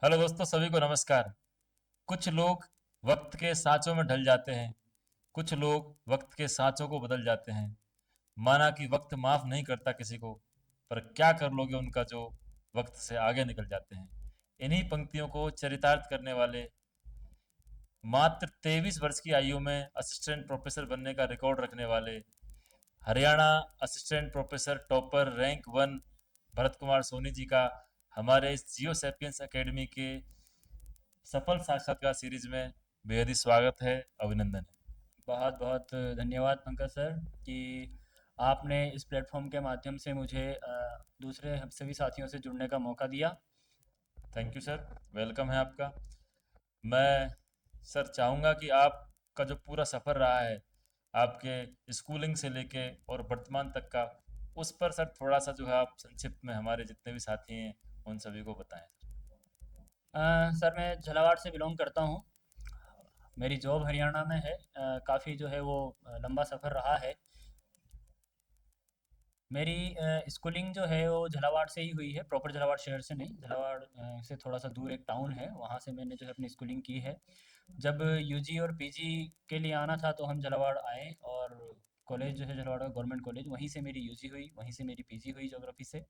Hello दोस्तों, सभी को नमस्कार। कुछ लोग वक्त के सांचों में ढल जाते हैं। कुछ लोग वक्त के सांचों को बदल जाते हैं। माना कि वक्त माफ नहीं करता किसी को, पर क्या कर लोगे उनका जो वक्त से आगे निकल जाते हैं। इन्हीं पंक्तियों को चरितार्थ करने वाले, मात्र 23 वर्ष की आयु में असिस्टेंट प्रोफेसर बनने का रिकॉर्ड रखने वाले, Haryana assistant professor topper rank one Bharat Kumar Soni ji का हमारे इस जियो सैपियंस एकेडमी के सफल साक्षात्कार सीरीज में बेहद ही स्वागत है, अभिनंदन है। बहुत बहुत धन्यवाद पंकज सर कि आपने इस प्लेटफॉर्म के माध्यम से मुझे दूसरे हम सभी साथियों से जुड़ने का मौका दिया। थैंक यू सर, वेलकम है आपका। मैं सर चाहूँगा कि आपका जो पूरा सफ़र रहा है, आपके स्कूलिंग से लेके और वर्तमान तक का, उस पर सर थोड़ा सा जो है आप संक्षिप्त में हमारे जितने भी साथी हैं उन सभी को बताएं। सर मैं झालावाड़ से बिलोंग करता हूँ। मेरी जॉब हरियाणा में है। काफ़ी जो है वो लंबा सफ़र रहा है। मेरी स्कूलिंग जो है वो झालावाड़ से ही हुई है, प्रॉपर झालावाड़ शहर से नहीं। झालावाड़ से थोड़ा सा दूर एक टाउन है, वहाँ से मैंने जो है अपनी स्कूलिंग की है। जब यूजी और पीजी के लिए आना था तो हम झालावाड़ आए, और कॉलेज जो है झालावाड़ का गवर्नमेंट कॉलेज, वहीं से मेरी यूजी हुई, वहीं से मेरी पीजी हुई ज्योग्राफी से।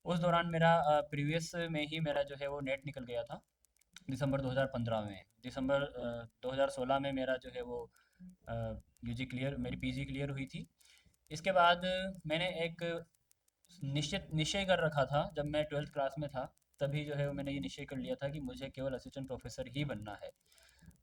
उस दौरान मेरा प्रीवियस में ही मेरा जो है वो नेट निकल गया था, दिसंबर 2015 में। दिसंबर 2016 में मेरा जो है वो यूजी क्लियर, मेरी पीजी क्लियर हुई थी। इसके बाद मैंने एक निश्चित निश्चय कर रखा था जब मैं 12th क्लास में था। तभी जो है वो मैंने ये निश्चय कर लिया था कि मुझे केवल असिस्टेंट प्रोफेसर ही बनना है।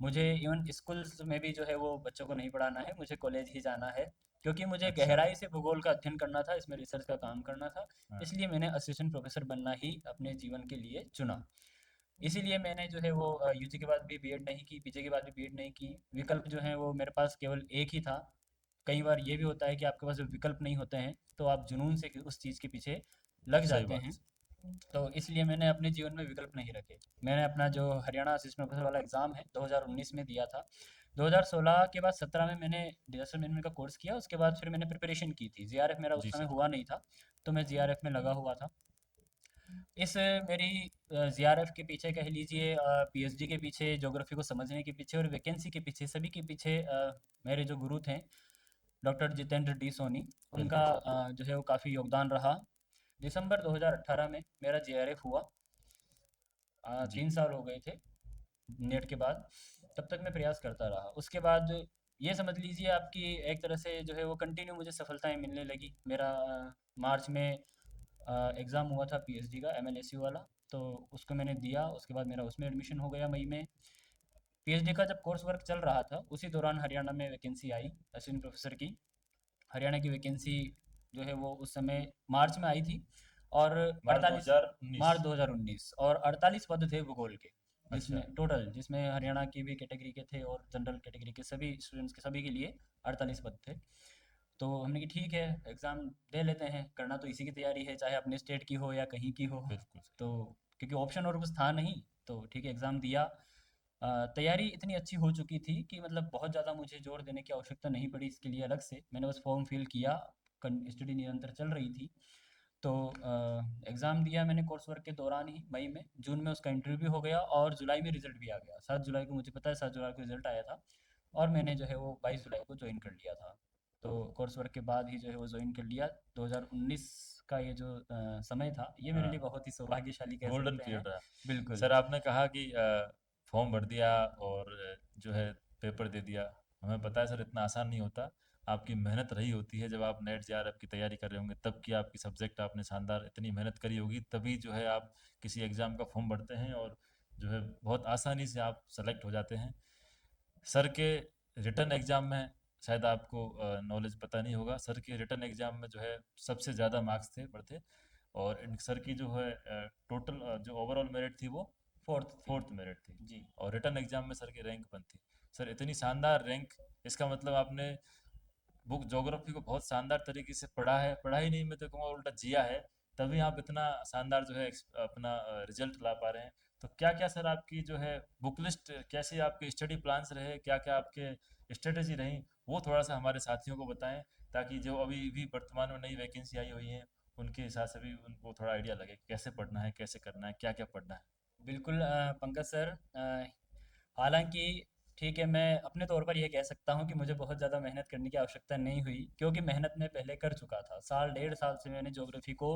मुझे इवन स्कूल्स में भी जो है वो बच्चों को नहीं पढ़ाना है, मुझे कॉलेज ही जाना है। क्योंकि मुझे अच्छा। गहराई से भूगोल का अध्ययन करना था, इसमें रिसर्च का काम करना था। हाँ। इसलिए मैंने असिस्टेंट प्रोफेसर बनना ही अपने जीवन के लिए चुना। इसीलिए मैंने जो है वो यूजी के बाद भी बीएड नहीं की, पीजी के बाद भी बीएड नहीं की। विकल्प जो है वो मेरे पास केवल एक ही था। कई बार ये भी होता है कि आपके पास जब विकल्प नहीं होते हैं तो आप जुनून से उस चीज़ के पीछे लग सही जाते बात हैं। है। तो इसलिए मैंने अपने जीवन में विकल्प नहीं रखे। मैंने अपना जो हरियाणा असिस्टेंट प्रोफेसर वाला एग्ज़ाम है 2019 में दिया था। 2016 के बाद 17 में मैंने डिजास्टर मैनेजमेंट का कोर्स किया। उसके बाद फिर मैंने प्रिपरेशन की थी, जीआरएफ मेरा उस जी समय सर। हुआ नहीं था, तो मैं जीआरएफ में लगा हुआ था। इस मेरी जीआरएफ के पीछे कह लीजिए, पीएचडी के पीछे, ज्योग्राफी को समझने के पीछे और वैकेंसी के पीछे, सभी के पीछे मेरे जो गुरु थे डॉक्टर जितेंद्र डी सोनी, उनका बिल्कुल। जो है वो काफ़ी योगदान रहा। दिसंबर 2018 में मेरा जीआरएफ हुआ। जी। 3 साल हो गए थे नेट के बाद। तब तक मैं प्रयास करता रहा। उसके बाद ये समझ लीजिए आपकी एक तरह से जो है वो कंटिन्यू मुझे सफलताएं मिलने लगी। मेरा मार्च में एग्ज़ाम हुआ था पीएचडी का, एमएलएसयू वाला। तो उसको मैंने दिया, उसके बाद मेरा उसमें एडमिशन हो गया मई में। पीएचडी का जब कोर्स वर्क चल रहा था उसी दौरान हरियाणा में वैकेंसी आई असिस्टेंट प्रोफेसर की। हरियाणा की वैकेंसी जो है वो उस समय मार्च में आई थी। और मार्च 48, 2019। मार्च 2019, और 48 पद थे भूगोल के, जिसमें अच्छा। टोटल, जिसमें हरियाणा की भी कैटेगरी के थे और जनरल कैटेगरी के सभी स्टूडेंट्स के, सभी के लिए 48 पद थे। तो हमने कि ठीक है, एग्ज़ाम दे लेते हैं, करना तो इसी की तैयारी है, चाहे अपने स्टेट की हो या कहीं की हो। बिल्कुल सही। तो क्योंकि ऑप्शन और कुछ था नहीं, तो ठीक है एग्ज़ाम दिया। तैयारी इतनी अच्छी हो चुकी थी कि मतलब बहुत ज़्यादा मुझे जोर देने की आवश्यकता नहीं पड़ी इसके लिए अलग से। मैंने बस फॉर्म फिल किया, स्टडी निरंतर चल रही थी। तो एग्ज़ाम दिया मैंने कोर्स वर्क के दौरान ही, मई में। जून में उसका इंटरव्यू हो गया और जुलाई में रिजल्ट भी आ गया। 7 जुलाई को, मुझे पता है 7 जुलाई को रिजल्ट आया था। और मैंने जो है वो 22 जुलाई को ज्वाइन कर लिया था। तो कोर्स वर्क के बाद ही जो है वो ज्वाइन कर लिया। 2019 का ये जो समय था, ये मेरे लिए हाँ, बहुत ही सौभाग्यशाली कह गोल्डन सकते हैं। पीरियड रहा। बिल्कुल। सर आपने कहा कि फॉर्म भर दिया और जो है पेपर दे दिया। हमें पता है सर, इतना आसान नहीं होता। आपकी मेहनत रही होती है, जब आप नेट जेआरएफ की तैयारी कर रहे होंगे तब की आपकी सब्जेक्ट आपने शानदार इतनी मेहनत करी होगी, तभी जो है आप किसी एग्ज़ाम का फॉर्म भरते हैं और जो है बहुत आसानी से आप सेलेक्ट हो जाते हैं। सर के रिटर्न एग्ज़ाम में शायद आपको नॉलेज पता नहीं होगा, सर के रिटर्न एग्ज़ाम में जो है सबसे ज़्यादा मार्क्स थे बढ़ते। और सर की जो है टोटल जो ओवरऑल मेरिट थी वो फोर्थ थी। फोर्थ मेरिट थी। जी। और रिटर्न एग्ज़ाम में सर की रैंक 1 थी। सर इतनी शानदार रैंक, इसका मतलब आपने बुक ज्योग्राफी को बहुत शानदार तरीके से पढ़ा है, पढ़ा ही नहीं मैं तो कहूँगा उल्टा जिया है। तभी आप इतना शानदार जो है अपना रिजल्ट ला पा रहे हैं। तो क्या क्या सर आपकी जो है बुक लिस्ट, कैसे आपके स्टडी प्लान्स रहे, क्या क्या आपके स्ट्रेटेजी रही, वो थोड़ा सा हमारे साथियों को बताएं, ताकि जो अभी भी वर्तमान में नई वैकेंसी आई हुई है उनके हिसाब से भी उनको थोड़ा आइडिया लगे कि कैसे पढ़ना है, कैसे करना है, क्या क्या पढ़ना है। बिल्कुल पंकज सर, हालांकि ठीक है, मैं अपने तौर पर यह कह सकता हूँ कि मुझे बहुत ज़्यादा मेहनत करने की आवश्यकता नहीं हुई, क्योंकि मेहनत मैं पहले कर चुका था। साल डेढ़ साल से मैंने ज्योग्राफी को,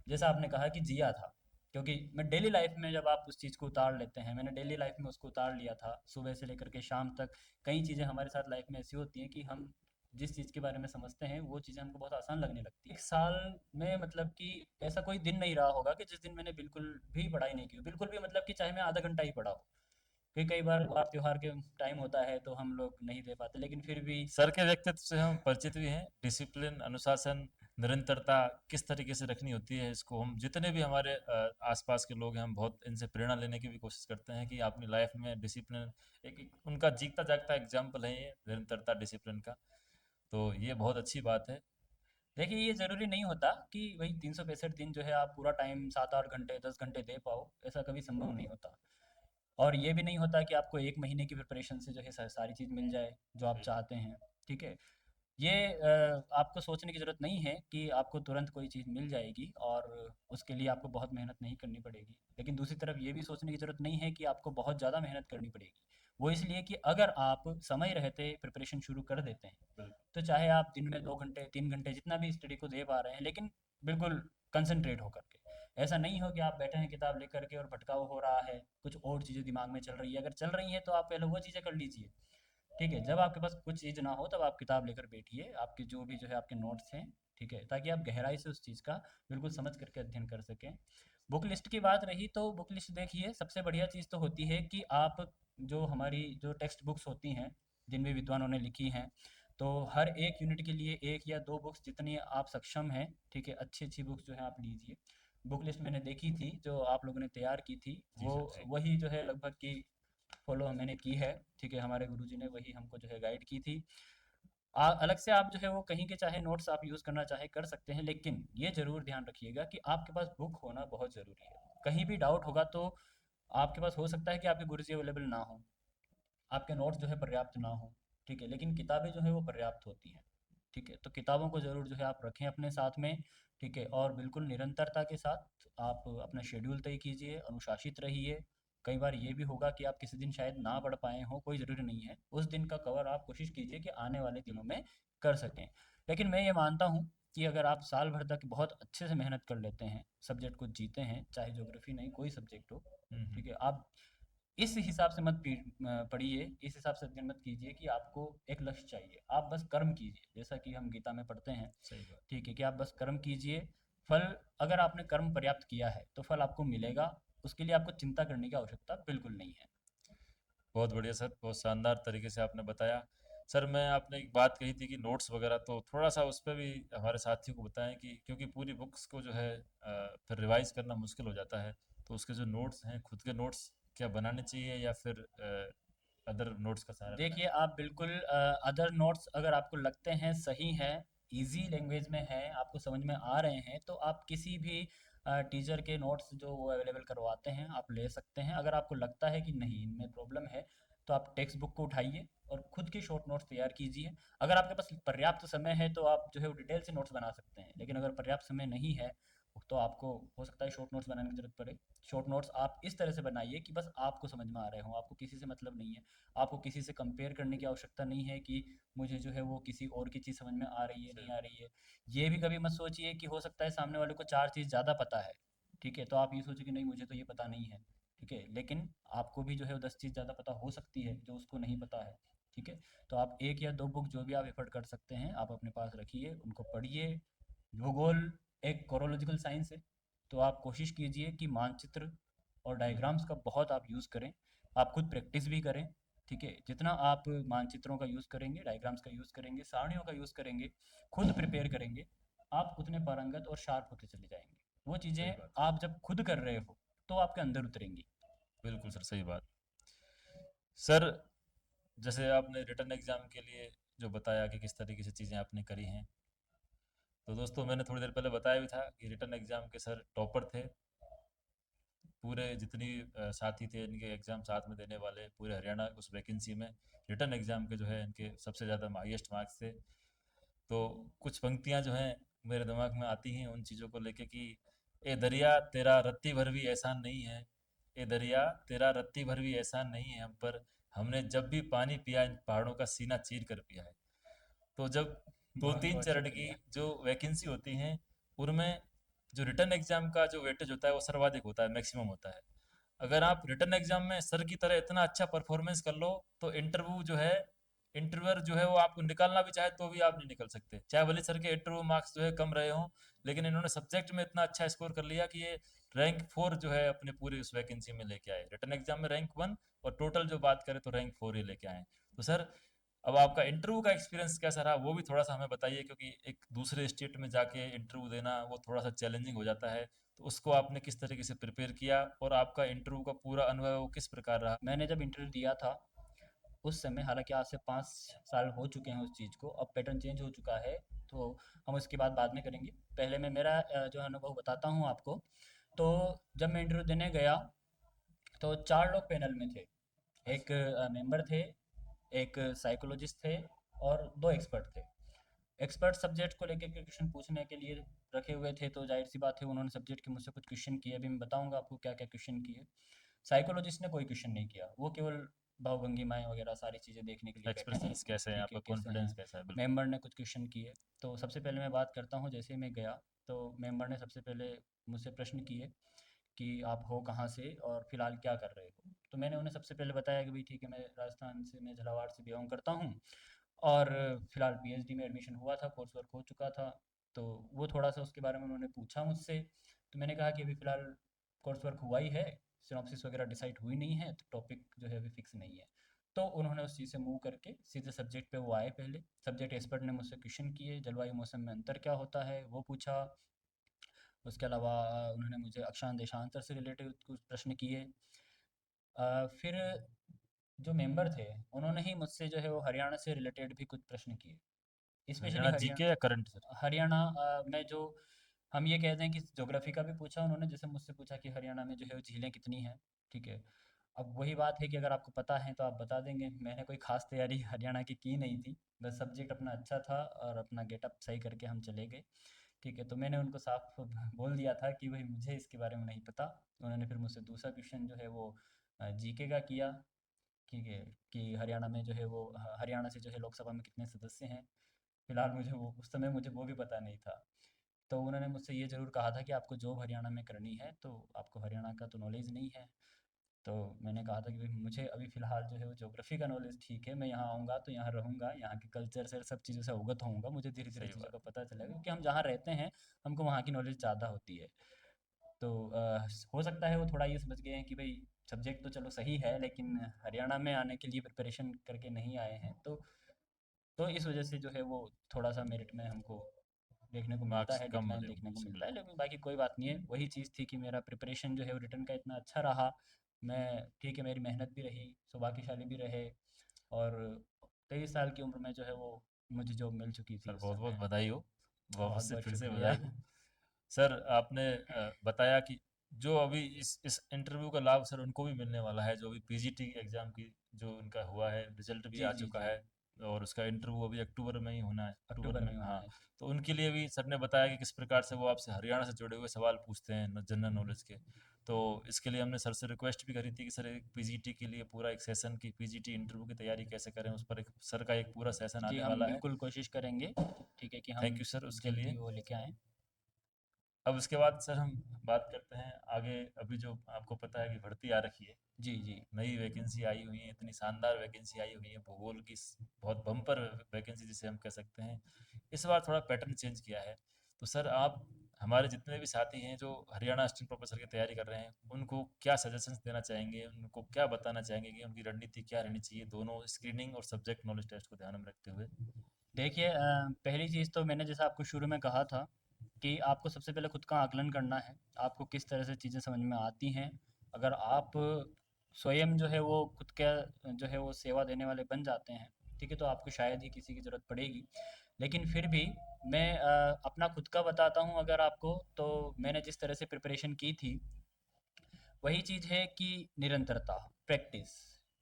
जैसा आपने कहा कि जिया था। क्योंकि मैं डेली लाइफ में, जब आप उस चीज़ को उतार लेते हैं, मैंने डेली लाइफ में उसको उतार लिया था, सुबह से लेकर के शाम तक। कई चीज़ें हमारे साथ लाइफ में ऐसी होती हैं कि हम जिस चीज़ के बारे में समझते हैं वो चीज़ें हमको बहुत आसान लगने लगती है। एक साल में मतलब कि ऐसा कोई दिन नहीं रहा होगा कि जिस दिन मैंने बिल्कुल भी पढ़ाई नहीं की हो, बिल्कुल भी, मतलब कि चाहे मैं आधा घंटा ही पढ़ा हो। क्योंकि कई बार बार त्योहार के टाइम होता है तो हम लोग नहीं दे पाते, लेकिन फिर भी। सर के व्यक्तित्व से हम परिचित भी हैं। डिसिप्लिन, अनुशासन, निरंतरता किस तरीके से रखनी होती है, इसको हम जितने भी हमारे आसपास के लोग हैं, हम बहुत इनसे प्रेरणा लेने की भी कोशिश करते हैं कि अपनी लाइफ में डिसिप्लिन एक उनका जीता जागता एग्जाम्पल है ये, निरंतरता, डिसिप्लिन का। तो ये बहुत अच्छी बात है। देखिए, ये ज़रूरी नहीं होता कि वही 365 दिन जो है आप पूरा टाइम 7-8 घंटे 10 घंटे दे पाओ, ऐसा कभी संभव नहीं होता। और ये भी नहीं होता कि आपको 1 महीने की प्रिपरेशन से जो है सारी चीज़ मिल जाए जो आप सही बात। चाहते हैं। ठीक है, ये आपको सोचने की ज़रूरत नहीं है कि आपको तुरंत कोई चीज़ मिल जाएगी और उसके लिए आपको बहुत मेहनत नहीं करनी पड़ेगी। लेकिन दूसरी तरफ ये भी सोचने की ज़रूरत नहीं है कि आपको बहुत ज़्यादा मेहनत करनी पड़ेगी। वो इसलिए कि अगर आप समय रहते प्रिपरेशन शुरू कर देते हैं, बिल्कुल। तो चाहे आप दिन में 2 घंटे 3 घंटे जितना भी स्टडी को दे पा रहे हैं, लेकिन बिल्कुल कंसंट्रेट होकर के। ऐसा नहीं हो कि आप बैठे हैं किताब लेकर के और भटकाव हो रहा है, कुछ और चीज़ें दिमाग में चल रही है। अगर चल रही हैं तो आप पहले वो चीज़ें कर लीजिए। ठीक है, जब आपके पास कुछ चीज़ ना हो तब आप किताब लेकर बैठिए, आपके जो भी जो है आपके नोट्स हैं, ठीक है, ताकि आप गहराई से उस चीज़ का बिल्कुल समझ करके अध्ययन कर सकें। बुक लिस्ट की बात रही तो बुक लिस्ट देखिए, सबसे बढ़िया चीज़ तो होती है कि आप, जो हमारी जो टेक्स्ट बुक्स होती हैं जिन भी विद्वानों ने लिखी हैं, तो हर एक यूनिट के लिए 1 या 2 बुक्स, जितनी आप सक्षम हैं, ठीक है, अच्छी अच्छी बुक्स जो है आप लीजिए। बुक लिस्ट मैंने देखी थी जो आप लोगों ने तैयार की थी, जी वो सर, जी। वही जो है लगभग की फॉलो मैंने की है। ठीक है, हमारे गुरुजी ने वही हमको जो है गाइड की थी। अलग से आप जो है वो कहीं के चाहे नोट्स आप यूज़ करना चाहे कर सकते हैं, लेकिन ये ज़रूर ध्यान रखिएगा कि आपके पास बुक होना बहुत ज़रूरी है। कहीं भी डाउट होगा तो आपके पास हो सकता है कि आपके गुरुजी अवेलेबल ना हो, आपके नोट्स जो है पर्याप्त ना हो, ठीक है, लेकिन किताबें जो है वो पर्याप्त होती हैं। ठीक है, तो किताबों को ज़रूर जो है आप रखें अपने साथ में। ठीक है, और बिल्कुल निरंतरता के साथ आप अपना शेड्यूल तय कीजिए, अनुशासित रहिए। कई बार ये भी होगा कि आप किसी दिन शायद ना पढ़ पाए हों, कोई ज़रूरी नहीं है, उस दिन का कवर आप कोशिश कीजिए कि आने वाले दिनों में कर सकें। लेकिन मैं ये मानता हूँ कि अगर आप साल भर तक बहुत अच्छे से मेहनत कर लेते हैं, सब्जेक्ट को जीते हैं, चाहे ज्योग्राफी नहीं कोई सब्जेक्ट हो, हम्म। ठीक है, आप इस हिसाब से मत पढ़िए, इस हिसाब से अध्ययन मत कीजिए कि आपको एक लक्ष्य चाहिए। आप बस कर्म कीजिए, जैसा कि हम गीता में पढ़ते हैं। सही बात। ठीक है, कि आप बस कर्म कीजिए। फल, अगर आपने कर्म पर्याप्त किया है तो फल आपको मिलेगा। उसके लिए आपको चिंता करने की आवश्यकता बिल्कुल नहीं है। बहुत बढ़िया सर, बहुत शानदार तरीके से आपने बताया। सर, मैं आपने एक बात कही थी कि नोट्स वगैरह, तो थोड़ा सा उस पर भी हमारे साथियों को बताएं कि क्योंकि पूरी बुक्स को जो है फिर रिवाइज करना मुश्किल हो जाता है। तो उसके जो नोट्स हैं, खुद के नोट्स क्या बनाने चाहिए या फिर अदर नोट्स का सहारा लेना देखिए, चाहिए? आप बिल्कुल अदर नोट्स अगर आपको लगते हैं सही हैं, इजी लैंग्वेज में हैं, आपको समझ में आ रहे हैं, तो आप किसी भी टीचर के नोट्स जो वो अवेलेबल करवाते हैं आप ले सकते हैं। अगर आपको लगता है कि नहीं इनमें प्रॉब्लम है, तो आप टेक्स्ट बुक को उठाइए और खुद के शॉर्ट नोट्स तैयार कीजिए। अगर आपके पास पर्याप्त समय है तो आप जो है वो डिटेल से नोट्स बना सकते हैं, लेकिन अगर पर्याप्त समय नहीं है तो आपको हो सकता है शॉर्ट नोट्स बनाने की जरूरत पड़े। शॉर्ट नोट्स आप इस तरह से बनाइए कि बस आपको समझ में आ रहे हों, आपको किसी से मतलब नहीं है, आपको किसी से कंपेयर करने की आवश्यकता नहीं है कि मुझे जो है वो किसी और की चीज़ समझ में आ रही है सही नहीं आ बात। रही है। ये भी कभी मत सोचिए कि हो सकता है सामने वाले को 4 चीज़ ज़्यादा पता है, ठीक है, तो आप ये सोचिए कि नहीं मुझे तो ये पता नहीं है। ठीक है, लेकिन आपको भी जो है वो 10 चीज़ ज़्यादा पता हो सकती है जो उसको नहीं पता है। ठीक है, तो आप 1 या 2 बुक जो भी आप एफर्ट कर सकते हैं आप अपने पास रखिए, उनको पढ़िए। भूगोल एक कोरोलॉजिकल साइंस है, तो आप कोशिश कीजिए कि मानचित्र और डायग्राम्स का बहुत आप यूज़ करें। आप खुद प्रैक्टिस भी करें। ठीक है, जितना आप मानचित्रों का यूज़ करेंगे, डायग्राम्स का यूज़ करेंगे, सारणियों का यूज़ करेंगे, खुद प्रिपेयर करेंगे, आप उतने पारंगत और शार्प होते चले जाएंगे। वो सही चीज़ें बात। आप जब खुद कर रहे हो तो आपके अंदर उतरेंगी। बिल्कुल सर, सही बात। सर, जैसे आपने रिटर्न एग्जाम के लिए जो बताया कि किस तरीके से चीज़ें आपने करी हैं, तो दोस्तों मैंने थोड़ी देर पहले बताया भी था कि रिटर्न एग्जाम के सर टॉपर थे। पूरे जितनी साथी थे इनके एग्ज़ाम साथ में देने वाले, पूरे हरियाणा उस वैकेंसी में रिटर्न एग्ज़ाम के जो है इनके सबसे ज़्यादा हाईएस्ट मार्क्स थे। तो कुछ पंक्तियाँ जो हैं मेरे दिमाग में आती हैं उन चीज़ों को लेके कि ए दरिया तेरा रत्ती भर भी एहसान नहीं है, ए दरिया तेरा रत्ती भर भी एहसान नहीं है हम पर, हमने जब भी पानी पिया इन पहाड़ों का सीना चीर कर पिया है। तो जब दो बहुत तीन बहुत चरण की शुक्रिया। जो वैकेंसी होती हैं उनमें जो रिटर्न एग्जाम का जो वेटेज होता है वो सर्वाधिक होता है, मैक्सिमम होता है। अगर आप रिटर्न एग्जाम में सर की तरह इतना अच्छा परफॉर्मेंस कर लो तो इंटरव्यू जो है, इंटरव्यूअर जो है वो आपको निकालना भी चाहे तो भी आप नहीं निकल सकते, चाहे भले सर के इंटरव्यू मार्क्स जो है कम रहे हों। लेकिन इन्होंने सब्जेक्ट में इतना अच्छा स्कोर कर लिया कि ये रैंक 4 जो है अपने पूरी उस वैकेंसी में लेके आए, रिटर्न एग्जाम में रैंक 1 और टोटल जो बात करें तो रैंक 4 ही लेके आए। तो सर अब आपका इंटरव्यू का एक्सपीरियंस कैसा रहा वो भी थोड़ा सा हमें बताइए, क्योंकि एक दूसरे स्टेट में जाके इंटरव्यू देना वो थोड़ा सा चैलेंजिंग हो जाता है। तो उसको आपने किस तरीके से प्रिपेयर किया और आपका इंटरव्यू का पूरा अनुभव वो किस प्रकार रहा? मैंने जब इंटरव्यू दिया था उस समय, हालांकि आज से 5 साल हो चुके हैं उस चीज़ को, अब पैटर्न चेंज हो चुका है, तो हम उसकी बात बाद में करेंगे। पहले मैं मेरा जो अनुभव बताता हूँ आपको। तो जब मैं इंटरव्यू देने गया तो 4 लोग पैनल में थे। एक मेंबर थे, एक साइकोलॉजिस्ट थे, और 2 एक्सपर्ट थे। एक्सपर्ट सब्जेक्ट को लेके के क्वेश्चन पूछने के लिए रखे हुए थे, तो जाहिर सी बात है उन्होंने सब्जेक्ट के मुझसे कुछ क्वेश्चन किए। अभी मैं बताऊंगा आपको क्या क्या क्वेश्चन किए। साइकोलॉजिस्ट ने कोई क्वेश्चन नहीं किया, वो केवल भावभंगिमाएं वगैरह सारी चीज़ें देखने के लिए बैठे थे। एक्सप्रेशंस कैसे हैं, ठीक है, आपका कैसे हैं। कॉन्फिडेंस कैसा है? बिल्कुल। मेंबर ने कुछ क्वेश्चन किए। तो सबसे पहले मैं बात करता हूँ, जैसे ही मैं गया तो मेंबर ने सबसे पहले मुझसे प्रश्न किए कि आप हो कहाँ से और फिलहाल क्या कर रहे हो। तो मैंने उन्हें सबसे पहले बताया कि भाई ठीक है, मैं राजस्थान से, मैं झालावाड़ से बिलोंग करता हूँ, और फिलहाल पीएचडी में एडमिशन हुआ था, कोर्स वर्क हो चुका था। तो वो थोड़ा सा उसके बारे में उन्होंने पूछा मुझसे। तो मैंने कहा कि अभी फ़िलहाल कोर्स वर्क हुआ ही है, सिनॉप्सिस वगैरह डिसाइड हुई नहीं है, तो टॉपिक जो है अभी फिक्स नहीं है। तो उन्होंने उस चीज़ से मूव करके सीधे सब्जेक्ट पे वो आए। पहले सब्जेक्ट एक्सपर्ट ने मुझसे क्वेश्चन किए, जलवायु मौसम में अंतर क्या होता है वो पूछा। उसके अलावा उन्होंने मुझे अक्षांश देशांतर से रिलेटेड कुछ प्रश्न किए। फिर जो मेंबर थे उन्होंने ही मुझसे जो है वो हरियाणा से रिलेटेड भी कुछ प्रश्न किए, स्पेशली हरियाणा जीके या करंट सर? हरियाणा में जो हम ये कहते हैं कि ज्योग्राफी का भी पूछा उन्होंने। जैसे मुझसे पूछा कि हरियाणा में जो है वो झीलें कितनी हैं। ठीक है, अब वही बात है कि अगर आपको पता है तो आप बता देंगे। मैंने कोई खास तैयारी हरियाणा की नहीं थी, बस सब्जेक्ट अपना अच्छा था और अपना गेटअप सही करके हम चले गए। ठीक है, तो मैंने उनको साफ बोल दिया था कि भाई मुझे इसके बारे में नहीं पता। उन्होंने फिर मुझसे दूसरा क्वेश्चन जो है वो जीके का किया। ठीक है, कि हरियाणा में जो है वो हरियाणा से जो है लोकसभा में कितने सदस्य हैं। फिलहाल मुझे वो उस समय मुझे वो भी पता नहीं था। तो उन्होंने मुझसे ये ज़रूर कहा था कि आपको जॉब हरियाणा में करनी है तो आपको हरियाणा का तो नॉलेज नहीं है। तो मैंने कहा था कि भाई मुझे अभी फ़िलहाल जो है वो ज्योग्राफी का नॉलेज ठीक है, मैं यहाँ आऊँगा तो यहाँ रहूँगा, यहाँ के कल्चर से सब चीज़ों से अवगत होऊंगा, मुझे धीरे धीरे सही चीज़ों का बात। पता चलेगा, क्योंकि हम जहाँ रहते हैं हमको वहाँ की नॉलेज ज़्यादा होती है। तो हो सकता है वो थोड़ा ये समझ गए हैं कि भाई सब्जेक्ट तो चलो सही है, लेकिन हरियाणा में आने के लिए प्रिपरेशन करके नहीं आए हैं। तो इस वजह से जो है वो थोड़ा सा मेरिट में हमको देखने को मिलता मार्क्स है, कम डिक्लाइन मिले देखने को उनसे, मिलता है। बिल्कुल। लेकिन बाकी कोई बात नहीं है, वही चीज़ थी कि मेरा प्रिपरेशन जो है वो रिटर्न का इतना अच्छा रहा। मैं ठीक है, मेरी मेहनत भी रही, सौभाग्यशाली भी रहे, और 23 साल की उम्र में जो है वो मुझे जॉब मिल चुकी थी सर उस बहुत बहुत समय। बधाई हो, वापस बहुत से बहुत फिर से शुक्रिया। बधाई हो। सर आपने बताया कि जो अभी इस इंटरव्यू का लाभ सर उनको भी मिलने वाला है जो अभी पीजीटी एग्जाम की जो उनका हुआ है, रिजल्ट भी जी आ जी चुका जी। है और उसका इंटरव्यू अभी अक्टूबर में ही होना है, अक्टूबर अक्टूबर में, में होना हाँ। है। तो उनके लिए भी सर ने बताया कि किस प्रकार से वो आपसे हरियाणा से जुड़े हुए सवाल पूछते हैं जनरल नॉलेज के। तो इसके लिए हमने सर से रिक्वेस्ट भी करी थी कि सर एक पीजीटी के लिए पूरा एक सेशन की पीजीटी इंटरव्यू की तैयारी कैसे करें, उस पर एक सर का एक पूरा सेशन जी, आने हम वाला है। बिल्कुल कोशिश करेंगे, ठीक है, कि हम थैंक यू सर उसके लिए। जल्दी वो लेके आएँ। अब उसके बाद सर हम बात करते हैं आगे। अभी जो आपको पता है कि भर्ती आ रखी है, जी, जी। नई वैकेंसी आई हुई है, इतनी शानदार वैकेंसी आई हुई है, भूगोल की बहुत बम्पर वैकेंसी जिसे हम कह सकते हैं। इस बार थोड़ा पैटर्न चेंज किया है। तो सर आप हमारे जितने भी साथी हैं जो हरियाणा असिस्टेंट प्रोफेसर की तैयारी कर रहे हैं उनको क्या सजेशंस देना चाहेंगे, उनको क्या बताना चाहेंगे कि उनकी रणनीति क्या रहनी चाहिए दोनों स्क्रीनिंग और सब्जेक्ट नॉलेज टेस्ट को ध्यान में रखते हुए? देखिए, पहली चीज़ तो मैंने जैसा आपको शुरू में कहा था कि आपको सबसे पहले खुद का आकलन करना है, आपको किस तरह से चीज़ें समझ में आती हैं। अगर आप स्वयं जो है वो खुद का जो है वो सेवा देने वाले बन जाते हैं, ठीक है, तो आपको शायद ही किसी की ज़रूरत पड़ेगी। लेकिन फिर भी मैं अपना खुद का बताता हूँ अगर आपको, तो मैंने जिस तरह से प्रिपरेशन की थी वही चीज़ है कि निरंतरता, प्रैक्टिस।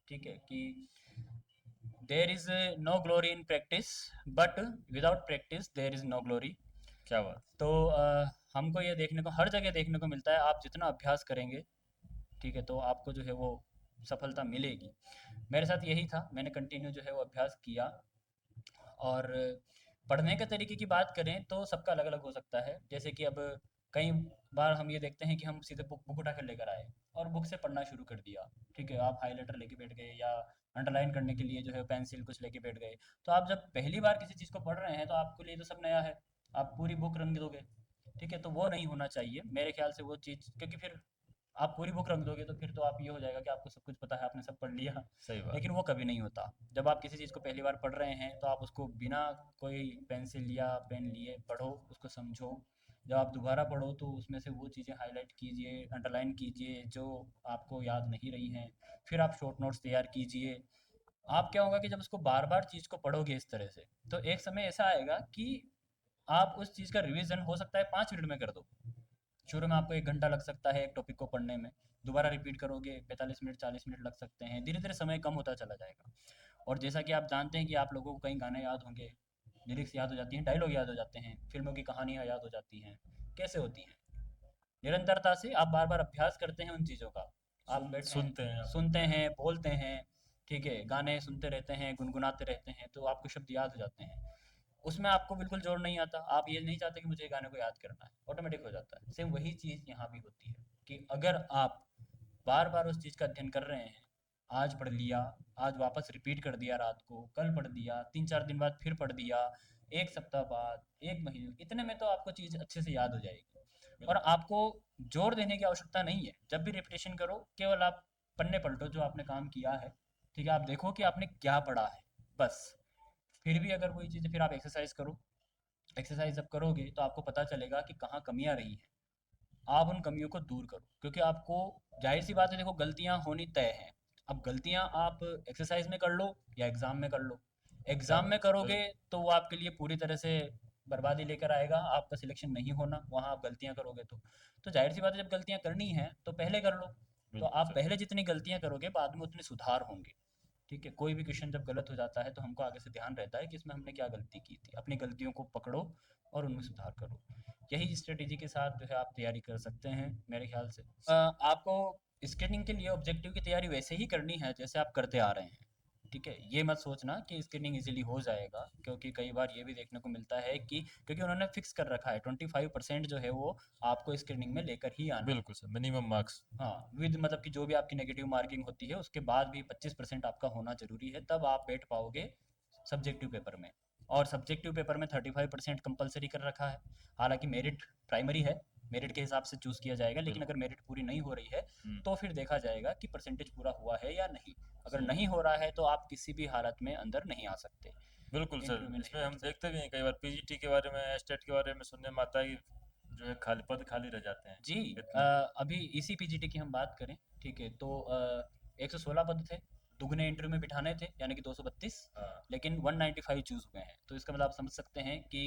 ठीक है, कि there is no glory in practice, but without practice there is no glory. क्या बात। तो हमको ये देखने को हर जगह देखने को मिलता है, आप जितना अभ्यास करेंगे, ठीक है, तो आपको जो है वो सफलता मिलेगी। मेरे साथ यही था, मैंने कंटिन्यू जो है वो अभ्यास किया। और पढ़ने के तरीके की बात करें तो सबका अलग अलग हो सकता है। जैसे कि अब कई बार हम ये देखते हैं कि हम सीधे बुक बुक उठा कर लेकर आए और बुक से पढ़ना शुरू कर दिया। ठीक है, आप हाईलाइटर लेके बैठ गए या अंडरलाइन करने के लिए जो है पेंसिल कुछ लेके बैठ गए। तो आप जब पहली बार किसी चीज़ को पढ़ रहे हैं तो आपके लिए तो सब नया है, आप पूरी बुक रंग दोगे। ठीक है, तो वो नहीं होना चाहिए मेरे ख्याल से वो चीज़, क्योंकि फिर आप पूरी बुक रख दोगे तो फिर तो आप ये हो जाएगा कि आपको सब कुछ पता है, आपने सब पढ़ लिया। सही बात। लेकिन वो कभी नहीं होता। जब आप किसी चीज़ को पहली बार पढ़ रहे हैं तो आप उसको बिना कोई पेंसिल या पेन लिए पढ़ो, उसको समझो। जब आप दोबारा पढ़ो तो उसमें से वो चीज़ें हाईलाइट कीजिए, अंडरलाइन कीजिए जो आपको याद नहीं रही हैं। फिर आप शॉर्ट नोट्स तैयार कीजिए। आप क्या होगा कि जब उसको बार बार चीज़ को पढ़ोगे इस तरह से, तो एक समय ऐसा आएगा कि आप उस चीज़ का रिवीजन हो सकता है 5 मिनट में कर दो। शुरू में आपको 1 घंटा लग सकता है एक टॉपिक को पढ़ने में, दोबारा रिपीट करोगे 45 मिनट 40 मिनट लग सकते हैं, धीरे धीरे समय कम होता चला जाएगा। और जैसा कि आप जानते हैं कि आप लोगों को कई गाने याद होंगे, लिरिक्स याद हो जाती हैं, डायलॉग याद हो जाते हैं, फिल्मों की कहानियाँ याद हो जाती हैं। कैसे होती हैं? निरंतरता से आप बार बार अभ्यास करते हैं उन चीज़ों का। आप बैठे हैं, सुनते हैं आप। सुनते हैं, बोलते हैं। ठीक है, गाने सुनते रहते हैं, गुनगुनाते रहते हैं, तो आपको शब्द याद हो जाते हैं। उसमें आपको बिल्कुल जोर नहीं आता, आप ये नहीं चाहते कि मुझे गाने को याद करना है, ऑटोमेटिक हो जाता है। सेम वही चीज़ यहाँ भी होती है कि अगर आप बार बार उस चीज़ का अध्ययन कर रहे हैं, आज पढ़ लिया, आज वापस रिपीट कर दिया, रात को कल पढ़ दिया, 3-4 दिन बाद फिर पढ़ दिया, 1 सप्ताह बाद, 1 महीने, इतने में तो आपको चीज़ अच्छे से याद हो जाएगी। और बिल्कुल। आपको जोर देने की आवश्यकता नहीं है, जब भी रिपीटेशन करो केवल आप पन्ने पलटो जो आपने काम किया है। ठीक है, आप देखो कि आपने क्या पढ़ा है, बस। फिर भी अगर कोई चीज़, फिर आप एक्सरसाइज करो। एक्सरसाइज जब करोगे तो आपको पता चलेगा कि कहाँ कमियां रही हैं। आप उन कमियों को दूर करो, क्योंकि आपको, जाहिर सी बात है, देखो गलतियां होनी तय हैं। अब गलतियां आप एक्सरसाइज में कर लो या एग्जाम में कर लो। एग्जाम में करोगे बिल्कुल। तो वो आपके लिए पूरी तरह से बर्बादी लेकर आएगा, आपका सिलेक्शन नहीं होना वहाँ आप गलतियां करोगे तो जाहिर सी बात है, जब गलतियां करनी है तो पहले कर लो। तो बिल्कुल आप सर। पहले जितनी गलतियां करोगे बाद में उतने सुधार होंगे। ठीक है, कोई भी क्वेश्चन जब गलत हो जाता है तो हमको आगे से ध्यान रहता है कि इसमें हमने क्या गलती की थी, अपनी गलतियों को पकड़ो और उनमें सुधार करो। यही स्ट्रेटेजी के साथ जो है आप तैयारी कर सकते हैं मेरे ख्याल से। आपको स्क्रीनिंग के लिए ऑब्जेक्टिव की तैयारी वैसे ही करनी है जैसे आप करते आ रहे हैं। ठीक है, ये मत सोचना कि स्क्रीनिंग इजीली हो जाएगा, क्योंकि कई बार ये भी देखने को मिलता है कि क्योंकि उन्होंने फिक्स कर रखा है 25% जो है वो आपको स्क्रीनिंग में लेकर ही आना है। बिल्कुल सर, मिनिमम मार्क्स। हाँ, विद मतलब कि जो भी आपकी नेगेटिव मार्किंग होती है उसके बाद भी 25% आपका होना ज़रूरी है, तब आप बैठ पाओगे सब्जेक्टिव पेपर में। और सब्जेक्टिव पेपर में 35% कंपलसरी कर रखा है। हालांकि मेरिट प्राइमरी है, मेरिट के हिसाब से चूज़ किया जाएगा, लेकिन अगर बिल्कुल। मेरिट पूरी नहीं हो रही है हम्म। तो फिर देखा जाएगा कि परसेंटेज पूरा हुआ है या नहीं। अगर सही नहीं बात। हो रहा है तो आप किसी भी हालत में अंदर नहीं आ सकते, बिल्कुल सर, इंटरव्यू में नहीं इसमें बैठ हम देखते सकते। भी हैं कई बार पीजीटी के बारे में, स्टेट के बारे में सुनने में आता है कि जो है खाली पद खाली रह जाते हैं जी। इतने। अभी इसी पीजीटी की हम बात करें, ठीक है, तो 116 पद थे, दुगने इंटरव्यू में बिठाने थे यानी कि 232, हाँ। लेकिन 195 चूज हुए हैं। तो इसका मतलब आप समझ सकते हैं कि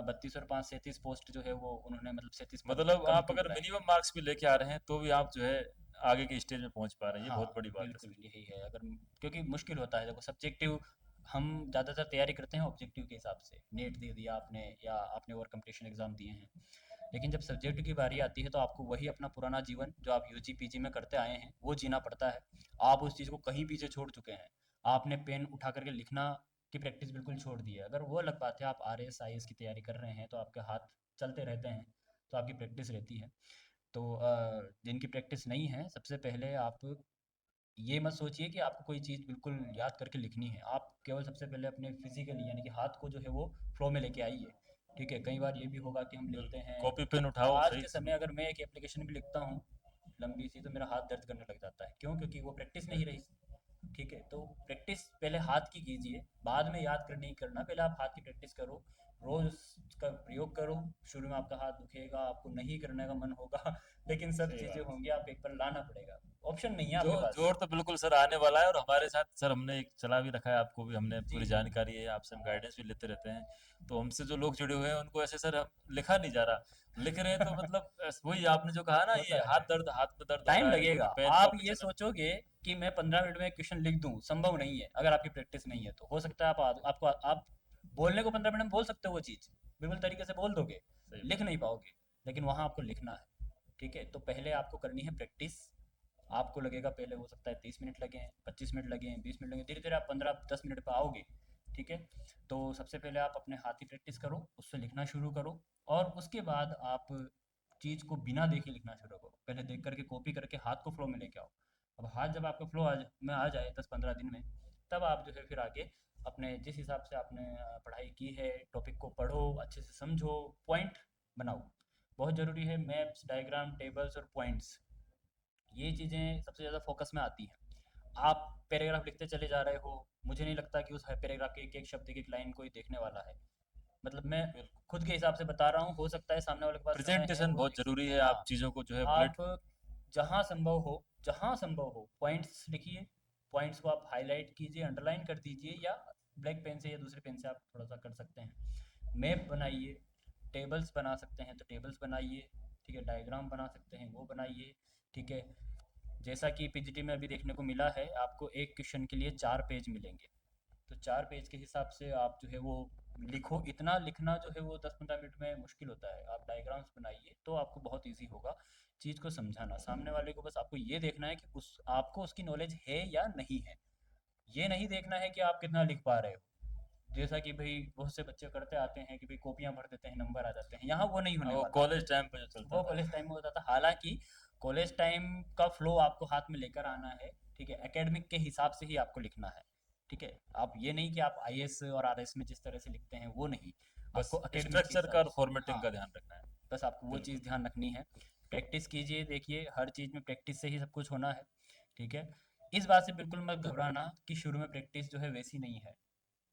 32 और 5 37 पोस्ट जो है वो उन्होंने, मतलब 37 पद मतलब कम आप क्यों अगर कराए। मिनिमम मार्क्स भी लेके आ रहे हैं तो भी आप जो है आगे के स्टेज में पहुंच पा रहे हैं, ये हाँ, बहुत बड़ी बात है बिल्कुल सर। यही है। अगर, क्योंकि मुश्किल होता है, देखो सब्जेक्टिव हम ज़्यादातर तैयारी करते हैं ऑब्जेक्टिव के हिसाब से, नेट दे दिया आपने या आपने और कंपटीशन एग्जाम दिए हैं। लेकिन जब सब्जेक्ट की बारी आती है तो आपको वही अपना पुराना जीवन जो आप यूजी पीजी में करते आए हैं वो जीना पड़ता है। आप उस चीज़ को कहीं पीछे छोड़ चुके हैं। आपने पेन उठा करके लिखना की प्रैक्टिस बिल्कुल छोड़ दी है। अगर वो अलग बात है, आप आर एस आई एस की तैयारी कर रहे हैं तो आपके हाथ चलते रहते हैं, तो आपकी प्रैक्टिस रहती है। तो जिनकी प्रैक्टिस नहीं है, सबसे पहले आप ये मत सोचिए कि आपको कोई चीज़ बिल्कुल याद करके लिखनी है। आप केवल सबसे पहले अपने फिजिकली यानी कि हाथ को जो है वो फ्लो में लेके आइए। ठीक है, कई बार ये भी होगा कि हम लिखते बिल्कुल, हैं। कॉपी पेन उठाओ आज सही। के समय अगर मैं एक एप्लीकेशन भी लिखता हूँ लंबी सी, तो मेरा हाथ दर्द करने लग जाता है। क्यों? क्योंकि वो प्रैक्टिस नहीं रही। ठीक है, तो प्रैक्टिस पहले हाथ की कीजिए, बाद में याद करने की करना। पहले आप हाथ की प्रैक्टिस करो, रोज उसका प्रयोग करो। शुरू में आपका हाथ दुखेगा, आपको नहीं करने का मन होगा लेकिन सब सही चीज़ें बात। होंगी, आप एक बार लाना पड़ेगा। ऑप्शन नहीं है जो आपके पास। जोर तो बिल्कुल सर आने वाला है, और हमारे साथ सर हमने एक चला भी रखा है, आपको भी हमने जी पूरी जी। जानकारी है, आपसे हम गाइडेंस भी लेते रहते हैं। तो हमसे जो लोग जुड़े हुए हैं उनको ऐसे सर लिखा नहीं जा रहा, लिख रहे हैं तो मतलब वही आपने जो कहा ना, ये होता है, हाथ दर्द, हाथ में दर्द हो टाइम रहा है, लगेगा। वही पेन आप कॉपी ये चला। सोचोगे कि मैं 15 मिनट में एक क्वेश्चन लिख दूं, संभव नहीं है। अगर आपकी प्रैक्टिस नहीं है तो हो सकता है आपको आप बोलने को 15 मिनट में बोल सकते हो वो चीज़, बिल्कुल तरीके से बोल दोगे, सही लिख बात। नहीं पाओगे। लेकिन वहाँ आपको लिखना है। ठीक है, तो पहले आपको करनी है प्रैक्टिस। आपको लगेगा पहले हो सकता है 30 मिनट लगे, 25 मिनट लगे, 20 मिनट लगे, धीरे धीरे आप 15-10 मिनट पे आओगे। ठीक है। तो सबसे पहले आप अपने हाथ की प्रैक्टिस करो, उससे लिखना शुरू करो, और उसके बाद आप चीज़ को बिना देखे लिखना शुरू करो। पहले देख करके कॉपी करके हाथ को फ्लो में लेके आओ। अब हाथ जब आपका फ्लो में आ जाए 10-15 दिन में, तब आप जो है फिर आगे अपने जिस हिसाब से आपने पढ़ाई की है, टॉपिक को पढ़ो, अच्छे से समझो, पॉइंट बनाओ। बहुत ज़रूरी है मैप्स, डायग्राम, टेबल्स और पॉइंट्स, ये चीज़ें सबसे ज़्यादा फोकस में आती हैं। आप पैराग्राफ लिखते चले जा रहे हो, मुझे नहीं लगता कि उस पैराग्राफ के एक एक शब्द, एक एक लाइन कोई देखने वाला है। मतलब मैं बिल्कुल। खुद के हिसाब से बता रहा हूँ, हो सकता है सामने वाले के पास समय है प्रेजेंटेशन वो बहुत जरूरी है, हाँ। आप चीज़ों को जो है बुलेट। आप जहाँ संभव हो पॉइंट्स लिखिए, पॉइंट्स को आप हाईलाइट कीजिए, अंडरलाइन कर दीजिए, या ब्लैक पेन से या दूसरे पेन से आप थोड़ा सा कर सकते हैं। मैप बनाइए, टेबल्स बना सकते हैं तो टेबल्स बनाइए, ठीक है, डायग्राम बना सकते हैं वो बनाइए। ठीक है। जैसा कि पीजीटी में अभी देखने को मिला है, आपको एक क्वेश्चन के लिए 4 पेज मिलेंगे। तो 4 पेज के हिसाब से आप जो है वो लिखो। इतना लिखना जो है वो 10-15 मिनट में मुश्किल होता है। आप डायग्राम्स बनाइए तो आपको बहुत इजी होगा चीज़ को समझाना। सामने वाले को बस आपको ये देखना है कि उस आपको उसकी नॉलेज है या नहीं है। ये नहीं देखना है कि आप कितना लिख पा रहे हो। जैसा कि भाई बहुत से बच्चे करते आते हैं कि भाई कॉपियाँ भर देते हैं, नंबर आ जाते हैं, यहाँ वो नहीं होने वो वाला। कॉलेज टाइम पे जो चलता वो था। कॉलेज टाइम में होता था, हालांकि कॉलेज टाइम का फ्लो आपको हाथ में लेकर आना है। ठीक है, एकेडमिक के हिसाब से ही आपको लिखना है। ठीक है। आप ये नहीं कि आप आईएएस और आरएस में जिस तरह से लिखते हैं वो नहीं, बस आपको एकेडमिक के स्ट्रक्चर का हिसाब और से। फॉर्मेटिंग हाँ, का ध्यान रखना है। बस आपको वो बिल्कुल। चीज़ ध्यान रखनी है। प्रैक्टिस कीजिए, देखिए हर चीज़ में प्रैक्टिस से ही सब कुछ होना है। ठीक है। इस बात से बिल्कुल मत घबराना कि शुरू में प्रैक्टिस जो है वैसी नहीं है,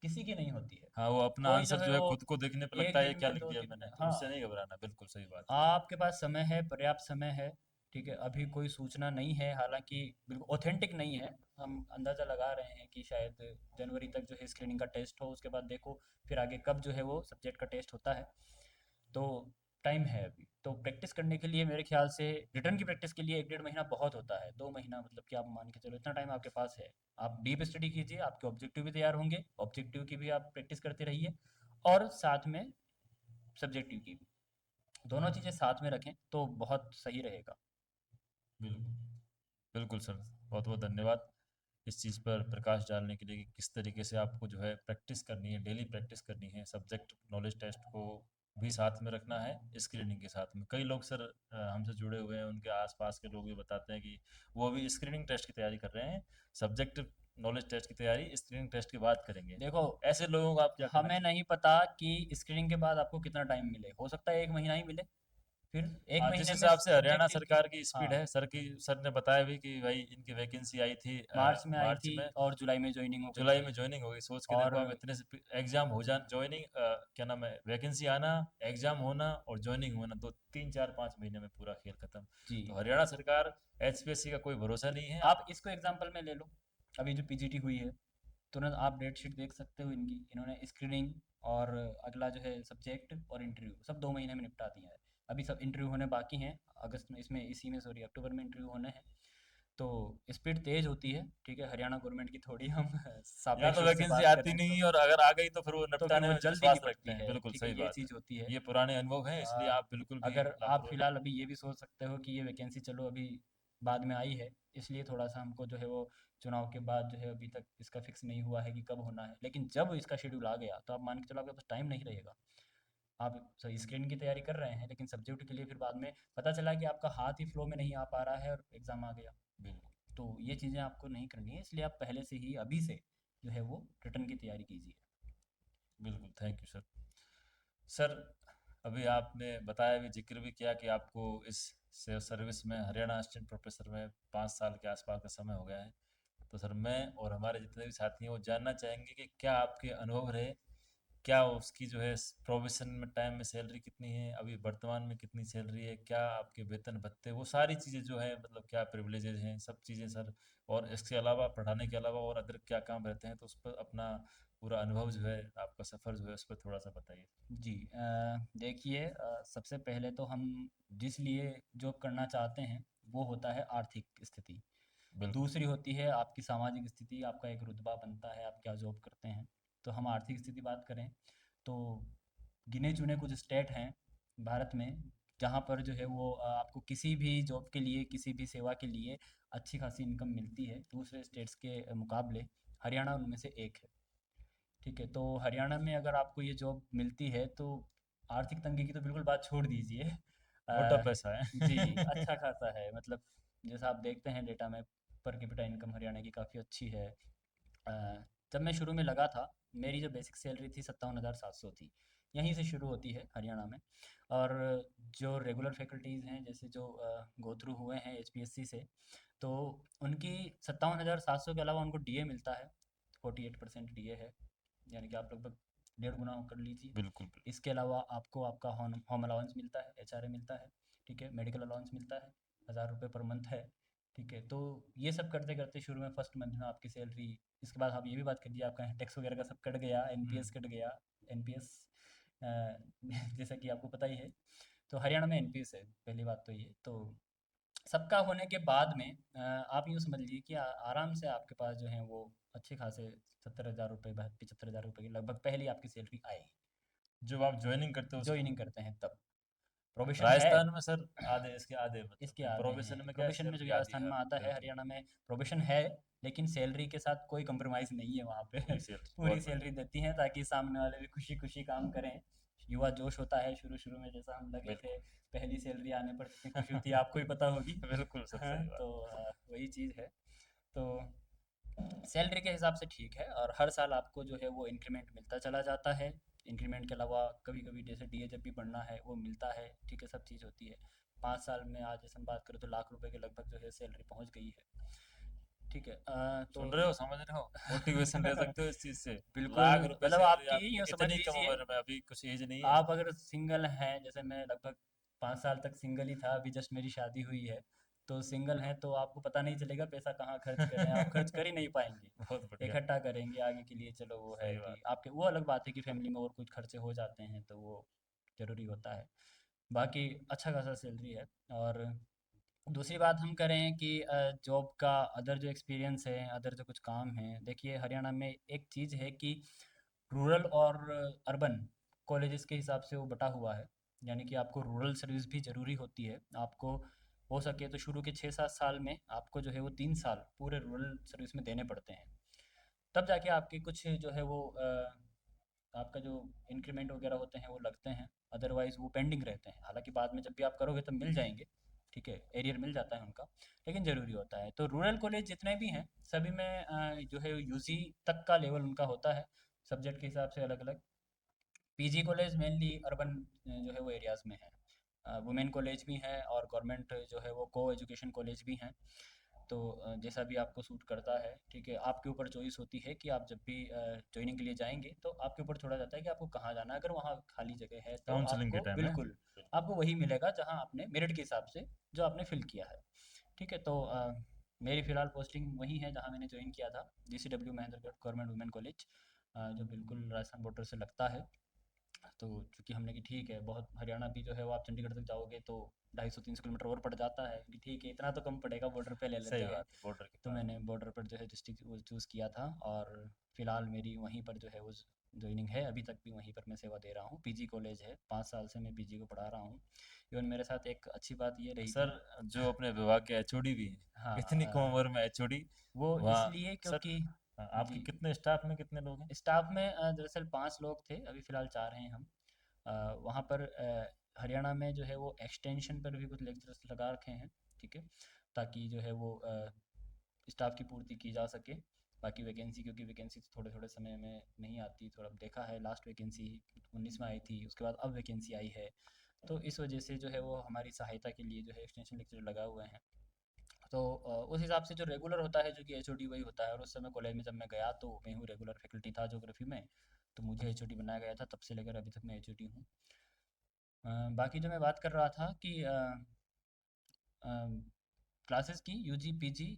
किसी की नहीं होती है। हाँ, वो अपना कोई जो आंसर है जो है वो खुद को देखने पे लगता एक है ये दिन क्या में लिख दो दिया दिन मैंने, में तो हाँ, उससे नहीं घबराना, बिल्कुल सही बात है। आपके पास समय है, पर्याप्त समय है। ठीक है, अभी कोई सूचना नहीं है, हालांकि बिल्कुल ऑथेंटिक नहीं है। हम अंदाज़ा लगा रहे हैं कि शायद जनवरी तक जो है स्क्रीनिंग का टेस्ट हो, उसके बाद देखो फिर आगे कब जो है वो सब्जेक्ट का टेस्ट होता है। तो टाइम है अभी, तो प्रैक्टिस करने के लिए मेरे ख्याल से रिटर्न की प्रैक्टिस के लिए 1-1.5 महीना बहुत होता है। 2 महीना मतलब कि आप मान के चलो इतना टाइम आपके पास है। आप डीप स्टडी कीजिए, आपके ऑब्जेक्टिव भी तैयार होंगे, ऑब्जेक्टिव की भी आप प्रैक्टिस करते रहिए, और साथ में सब्जेक्टिव की भी, दोनों चीज़ें साथ में रखें तो बहुत सही रहेगा। बिल्कुल। बिल्कुल सर, बहुत बहुत धन्यवाद इस चीज़ पर प्रकाश डालने के लिए कि किस तरीके से आपको जो है प्रैक्टिस करनी है, डेली प्रैक्टिस करनी है, सब्जेक्ट नॉलेज टेस्ट को भी साथ में रखना है स्क्रीनिंग के साथ में। कई लोग सर हमसे जुड़े हुए हैं, उनके आसपास के लोग भी बताते हैं कि वो अभी स्क्रीनिंग टेस्ट की तैयारी कर रहे हैं, सब्जेक्ट नॉलेज टेस्ट की तैयारी स्क्रीनिंग टेस्ट के बाद करेंगे। देखो, ऐसे लोगों को आप क्या कहना हमें चाहेंगे? नहीं पता कि स्क्रीनिंग के बाद आपको कितना टाइम मिले, हो सकता है 1 महीना ही मिले। फिर एक हाँ, जिस महीने में हिसाब से हरियाणा ऑब्जेक्टिव की, सरकार की हाँ, स्पीड है, सर ने बताया भी कि भाई इनकी वैकेंसी आई थी मार्च में आई मार्च थी में, और जुलाई में ज्वाइनिंग हो गई जुलाई थी। में ज्वाइनिंग होगी। सोच के और देखो आप, इतने से एग्जाम हो जाना, ज्वाइनिंग क्या नाम है, वैकेंसी आना, एग्जाम होना और ज्वाइनिंग होना, तो 3 4 5 महीने में पूरा खेल खत्म। जी, तो हरियाणा सरकार, एचपीएससी का कोई भरोसा नहीं है आप आप। इसको एग्जांपल में ले लो। अभी जो पीजीटी हुई है, तुरंत आप डेट शीट देख सकते हो इनकी। इन्होंने स्क्रीनिंग और अगला जो है सब्जेक्ट और इंटरव्यू सब 2 महीने में निपटा दिया है। अभी सब इंटरव्यू होने बाकी हैं, अगस्त में, इसमें इसी में सॉरी अक्टूबर में इंटरव्यू होने हैं। तो स्पीड तेज़ होती है। ठीक है, हरियाणा गवर्नमेंट की थोड़ी हम या सापेक्ष तो रूप से वैकेंसी बात आती करें नहीं, और अगर आ गई तो फिर वो तो फिर निपटाने वो में जल्दी विश्वास रखते निपटती हैं। है। बिल्कुल ठीक है, सही ये बात है। चीज़ होती है। ये पुराने अनुभव हैं, इसलिए अ, आप बिल्कुल भी अगर आप लापरवाही नहीं फिलहाल करें। अभी ये भी सोच सकते हो कि ये वैकेंसी चलो अभी बाद में आई है, इसलिए थोड़ा सा हमको जो है वो चुनाव के बाद जो है अभी तक इसका फिक्स नहीं हुआ है कि कब होना है, लेकिन जब इसका शेड्यूल आ गया तो आप मान के चलो आपके पास टाइम नहीं रहेगा। आप सही स्क्रीन की तैयारी कर रहे हैं, लेकिन सब्जेक्ट के लिए फिर बाद में पता चला कि आपका हाथ ही फ्लो में नहीं आ पा रहा है और एग्ज़ाम आ गया। बिल्कुल। तो ये चीज़ें आपको नहीं करनी है, इसलिए आप पहले से ही अभी से जो है वो रिटर्न की तैयारी कीजिए। बिल्कुल, थैंक यू सर। सर, अभी आपने बताया भी, जिक्र भी किया कि आपको इस सर्विस में, हरियाणा असिस्टेंट प्रोफेसर में 5 साल के आसपास का समय हो गया है। तो सर, मैं और हमारे जितने भी साथी हैं वो जानना चाहेंगे कि क्या आपके अनुभव रहे, क्या उसकी जो है प्रोविज़न में टाइम में सैलरी कितनी है, अभी वर्तमान में कितनी सैलरी है, क्या आपके वेतन भत्ते, वो सारी चीज़ें जो है, मतलब क्या प्रिविलेजेस हैं, सब चीज़ें सर। और इसके अलावा, पढ़ाने के अलावा और अदर क्या काम रहते हैं, तो उस पर अपना पूरा अनुभव जो है, आपका सफ़र जो है, उस पर थोड़ा सा बताइए। जी, देखिए, सबसे पहले तो हम जिस लिए जॉब करना चाहते हैं वो होता है आर्थिक स्थिति। बिल्कुल। दूसरी होती है आपकी सामाजिक स्थिति, आपका एक रुतबा बनता है, आप क्या जॉब करते हैं। तो हम आर्थिक स्थिति बात करें तो गिने चुने कुछ स्टेट हैं भारत में, जहाँ पर जो है वो आपको किसी भी जॉब के लिए, किसी भी सेवा के लिए अच्छी खासी इनकम मिलती है दूसरे स्टेट्स के मुकाबले। हरियाणा उनमें से एक है। ठीक है, तो हरियाणा में अगर आपको ये जॉब मिलती है तो आर्थिक तंगी की तो बिल्कुल बात छोड़ दीजिए। मोटा पैसा जी, है। अच्छा खासा है, मतलब जैसा आप देखते हैं डेटा में, पर कैपिटा इनकम हरियाणा की काफ़ी अच्छी है। अ, जब मैं शुरू में लगा था, मेरी जो बेसिक सैलरी थी 57,700 थी। यहीं से शुरू होती है हरियाणा में। और जो रेगुलर फैकल्टीज़ हैं, जैसे जो गो थ्रू हुए हैं एचपीएससी से, तो उनकी 57,700 के अलावा उनको डीए मिलता है। 48% डीए है, यानी कि आप लगभग 1.5 गुना कर लीजिए। बिल्कुल बिल्कुल। इसके अलावा आपको आपका होम होम अलाउंस मिलता है, एचआरए मिलता है। ठीक है, मेडिकल अलाउंस मिलता है, 1,000 रुपये पर मंथ है। ठीक है, तो ये सब करते करते शुरू में फर्स्ट मंथ में आपकी सैलरी, इसके बाद आप ये भी बात करिए, आपका टैक्स वगैरह का सब कट गया, एनपीएस कट गया। एनपीएस जैसा कि आपको पता ही है, तो हरियाणा में एनपीएस है, पहली बात तो ये तो। सबका होने के बाद में आप यूँ समझ लीजिए कि आराम से आपके पास जो है वो अच्छे खासे 70,000 रुपये, 75,000 रुपये के लगभग पहली आपकी सैलरी आएगी। जब आप ज्वाइनिंग करते हो उसमें। ज्वाइनिंग करते हैं तब। प्रोबेशन है, राजस्थान में सर आधे, इसके आधे इसके मतलब आधे हैं। प्रोबेशन में क्या प्रोबेशन में जो सैलरी आधी राजस्थान है, में आता है, बिल्कुल। हरियाणा में प्रोबेशन है, लेकिन सैलरी के साथ कोई कंप्रोमाइज़ नहीं है वहाँ पे। पूरी सैलरी, पूरी बहुत बढ़िया। सैलरी देती हैं ताकि सामने वाले भी खुशी खुशी काम करें। युवा जोश होता है शुरू शुरू में, जैसा हम लगे थे, बिल्कुल। पहली सैलरी आने पर कितनी खुशी होती है आपको ही पता होगी। बिल्कुल सर, हाँ, सही तो बात। वही चीज़ है। तो सैलरी के हिसाब से ठीक है, और हर साल आपको जो है वो इंक्रीमेंट मिलता चला जाता है। इंक्रीमेंट के अलावा कभी कभी जैसे डीए जब भी बढ़ना है वो मिलता है। ठीक है, सब चीज़ होती है। 5 साल में आज जैसे हम बात करें तो लाख रुपए के लगभग जो है सैलरी पहुंच गई है। ठीक है, तो सुन रहे हो, समझ रहे हो, मोटिवेशन ले सकते हो इस चीज से। बिल्कुल, लाख रुपए मतलब सैलरी आपकी आपकी यूँ समझ इतनी कम लीजिए, उम्र में, अभी कुछ एज नहीं है। आप अगर सिंगल हैं, जैसे मैं लगभग 5 साल तक सिंगल ही था, अभी जस्ट मेरी शादी हुई है, तो सिंगल हैं तो आपको पता नहीं चलेगा पैसा कहाँ खर्च करें, आप खर्च कर ही नहीं पाएंगे। बहुत बढ़िया। इकट्ठा करेंगे आगे के लिए, चलो वो है सही कि बात। आपके, वो अलग बात है कि फैमिली में और कुछ खर्चे हो जाते हैं तो वो ज़रूरी होता है। बाकी अच्छा खासा सैलरी है। और दूसरी बात हम करें कि जॉब का अदर जो एक्सपीरियंस है, अदर जो कुछ काम हैं, देखिए हरियाणा में एक चीज़ है कि रूरल और अर्बन कॉलेजेस के हिसाब से वो बटा हुआ है। यानी कि आपको रूरल सर्विस भी ज़रूरी होती है। आपको हो सके तो शुरू के 6-7 साल में आपको जो है वो 3 साल पूरे रूरल सर्विस में देने पड़ते हैं। तब जाके आपके कुछ जो है वो आपका जो इंक्रीमेंट वगैरह होते हैं वो लगते हैं। अदरवाइज़ वो पेंडिंग रहते हैं, हालांकि बाद में जब भी आप करोगे तब मिल जाएंगे। ठीक है, एरियर मिल जाता है उनका, लेकिन ज़रूरी होता है। तो रूरल कॉलेज जितने भी हैं सभी में जो है यूजी तक का लेवल उनका होता है, सब्जेक्ट के हिसाब से अलग अलग। पीजी कॉलेज मेनली अर्बन जो है वो एरियाज़ में है। वुमेन कॉलेज भी हैं और गवर्नमेंट जो है वो को एजुकेशन कॉलेज भी हैं। तो जैसा भी आपको सूट करता है, ठीक है, आपके ऊपर चॉइस होती है कि आप जब भी ज्वाइनिंग के लिए जाएंगे तो आपके ऊपर छोड़ा जाता है कि आपको कहाँ जाना है। अगर वहाँ खाली जगह है तो काउंसलिंग के आपको टाइम है। बिल्कुल, आपको वही मिलेगा जहाँ आपने मेरिट के हिसाब से जो आपने फिल किया है। ठीक है, तो मेरी फ़िलहाल पोस्टिंग वही है जहाँ मैंने ज्वाइन किया था, GCW Mahendragarh government women college, जो बिल्कुल राजस्थान बॉर्डर से लगता है। तो चूँकि हमने कि ठीक है, बहुत हरियाणा भी जो है वो आप चंडीगढ़ तक जाओगे तो 250-300 किलोमीटर और पड़ जाता है, कि ठीक है इतना तो कम पड़ेगा, बॉर्डर पे ले लेते सही हैं। बात है, बॉर्डर के तो पास। मैंने बॉर्डर पर जो है डिस्ट्रिक्ट वो चूज़ किया था, और फिलहाल मेरी वहीं पर जो है वो ज्वाइनिंग है। अभी तक भी वहीं पर मैं सेवा दे रहा हूँ। पीजी कॉलेज है, 5 साल से मैं पीजी को पढ़ा रहा हूँ। इवन मेरे साथ एक अच्छी बात ये रही सर थी। जो अपने विभाग के एचओडी भी हैं, हाँ, इतनी कम उम्र में एचओडी, वो वहाँ इसलिए सर, क्योंकि आपके जी, कितने स्टाफ में कितने लोग हैं? स्टाफ में दरअसल 5 लोग थे, अभी फ़िलहाल 4 हैं हम। वहाँ पर हरियाणा में जो है वो एक्सटेंशन पर भी कुछ लेक्चरर्स लगा रखे हैं। ठीक है, ताकि जो है वो स्टाफ की पूर्ति की जा सके। बाकी वैकेंसी, क्योंकि वैकेंसी तो थोड़े थोड़े समय में नहीं आती, थोड़ा देखा है, लास्ट वैकेंसी 19 में आई थी, उसके बाद अब वैकेंसी आई है। तो इस वजह से जो है वो हमारी सहायता के लिए जो है एक्सटेंशन लेक्चर लगा हुए हैं। तो उस हिसाब से जो रेगुलर होता है, जो कि एचओडी वही होता है। और उस समय कॉलेज में जब मैं गया तो मैं हूँ रेगुलर फैकल्टी था ज्योग्राफी में, तो मुझे एचओडी बनाया गया था, तब से लेकर अभी तक मैं एचओडी हूँ। बाकी जो मैं बात कर रहा था कि क्लासेस की यूजी पीजी,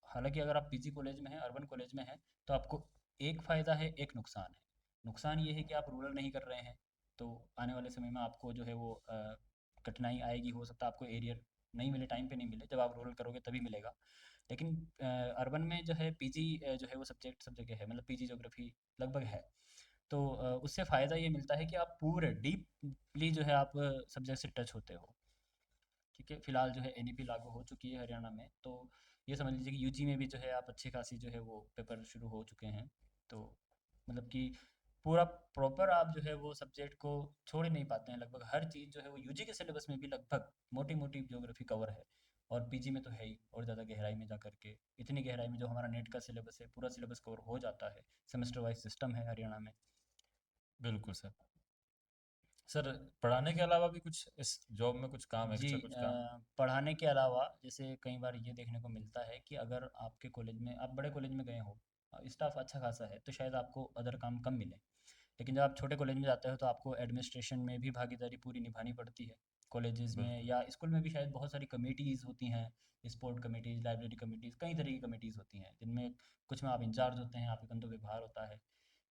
हालांकि अगर आप पीजी कॉलेज में हैं, अर्बन कॉलेज में हैं, तो आपको एक फ़ायदा है, एक नुकसान है। नुकसान ये है कि आप रूरल नहीं कर रहे हैं, तो आने वाले समय में आपको जो है वो कठिनाई आएगी। हो सकता है आपको एरियर नहीं मिले, टाइम पे नहीं मिले, जब आप रूरल करोगे तभी मिलेगा। लेकिन अर्बन में जो है पीजी जो है वो सब्जेक्ट सब जगह है, मतलब पीजी ज्योग्राफी लगभग है। तो उससे फ़ायदा ये मिलता है कि आप पूरे डीपली जो है आप सब्जेक्ट से टच होते हो। ठीक है, फिलहाल जो है एनईपी लागू हो चुकी है हरियाणा में, तो ये समझ लीजिए कि यूजी में भी जो है आप अच्छी खासी जो है वो पेपर शुरू हो चुके हैं। तो मतलब कि पूरा प्रॉपर आप जो है वो सब्जेक्ट को छोड़ ही नहीं पाते हैं, लगभग हर चीज़ जो है वो यूजी के सिलेबस में भी लगभग मोटी मोटी ज्योग्राफी कवर है, और पीजी में तो है ही, और ज़्यादा गहराई में जा करके, इतनी गहराई में जो हमारा नेट का सिलेबस है पूरा सिलेबस कवर हो जाता है। सेमेस्टर वाइज सिस्टम है हरियाणा में। बिल्कुल सर। सर, पढ़ाने के अलावा भी कुछ इस जॉब में कुछ काम, जी, एक्स्ट्रा कुछ काम? पढ़ाने के अलावा जैसे कई बार ये देखने को मिलता है कि अगर आपके कॉलेज में, आप बड़े कॉलेज में गए हो, स्टाफ अच्छा खासा है, तो शायद आपको अदर काम कम मिले। लेकिन जब आप छोटे कॉलेज में जाते हो तो आपको एडमिनिस्ट्रेशन में भी भागीदारी पूरी निभानी पड़ती है। कॉलेजेस में बिल्कुल। या स्कूल में भी शायद बहुत सारी कमेटीज़ होती हैं, स्पोर्ट कमेटीज़, लाइब्रेरी कमेटीज़, कई तरह की कमेटीज़ होती हैं, जिनमें कुछ में आप इंचार्ज होते हैं, आपके कंधों पे भार होता है।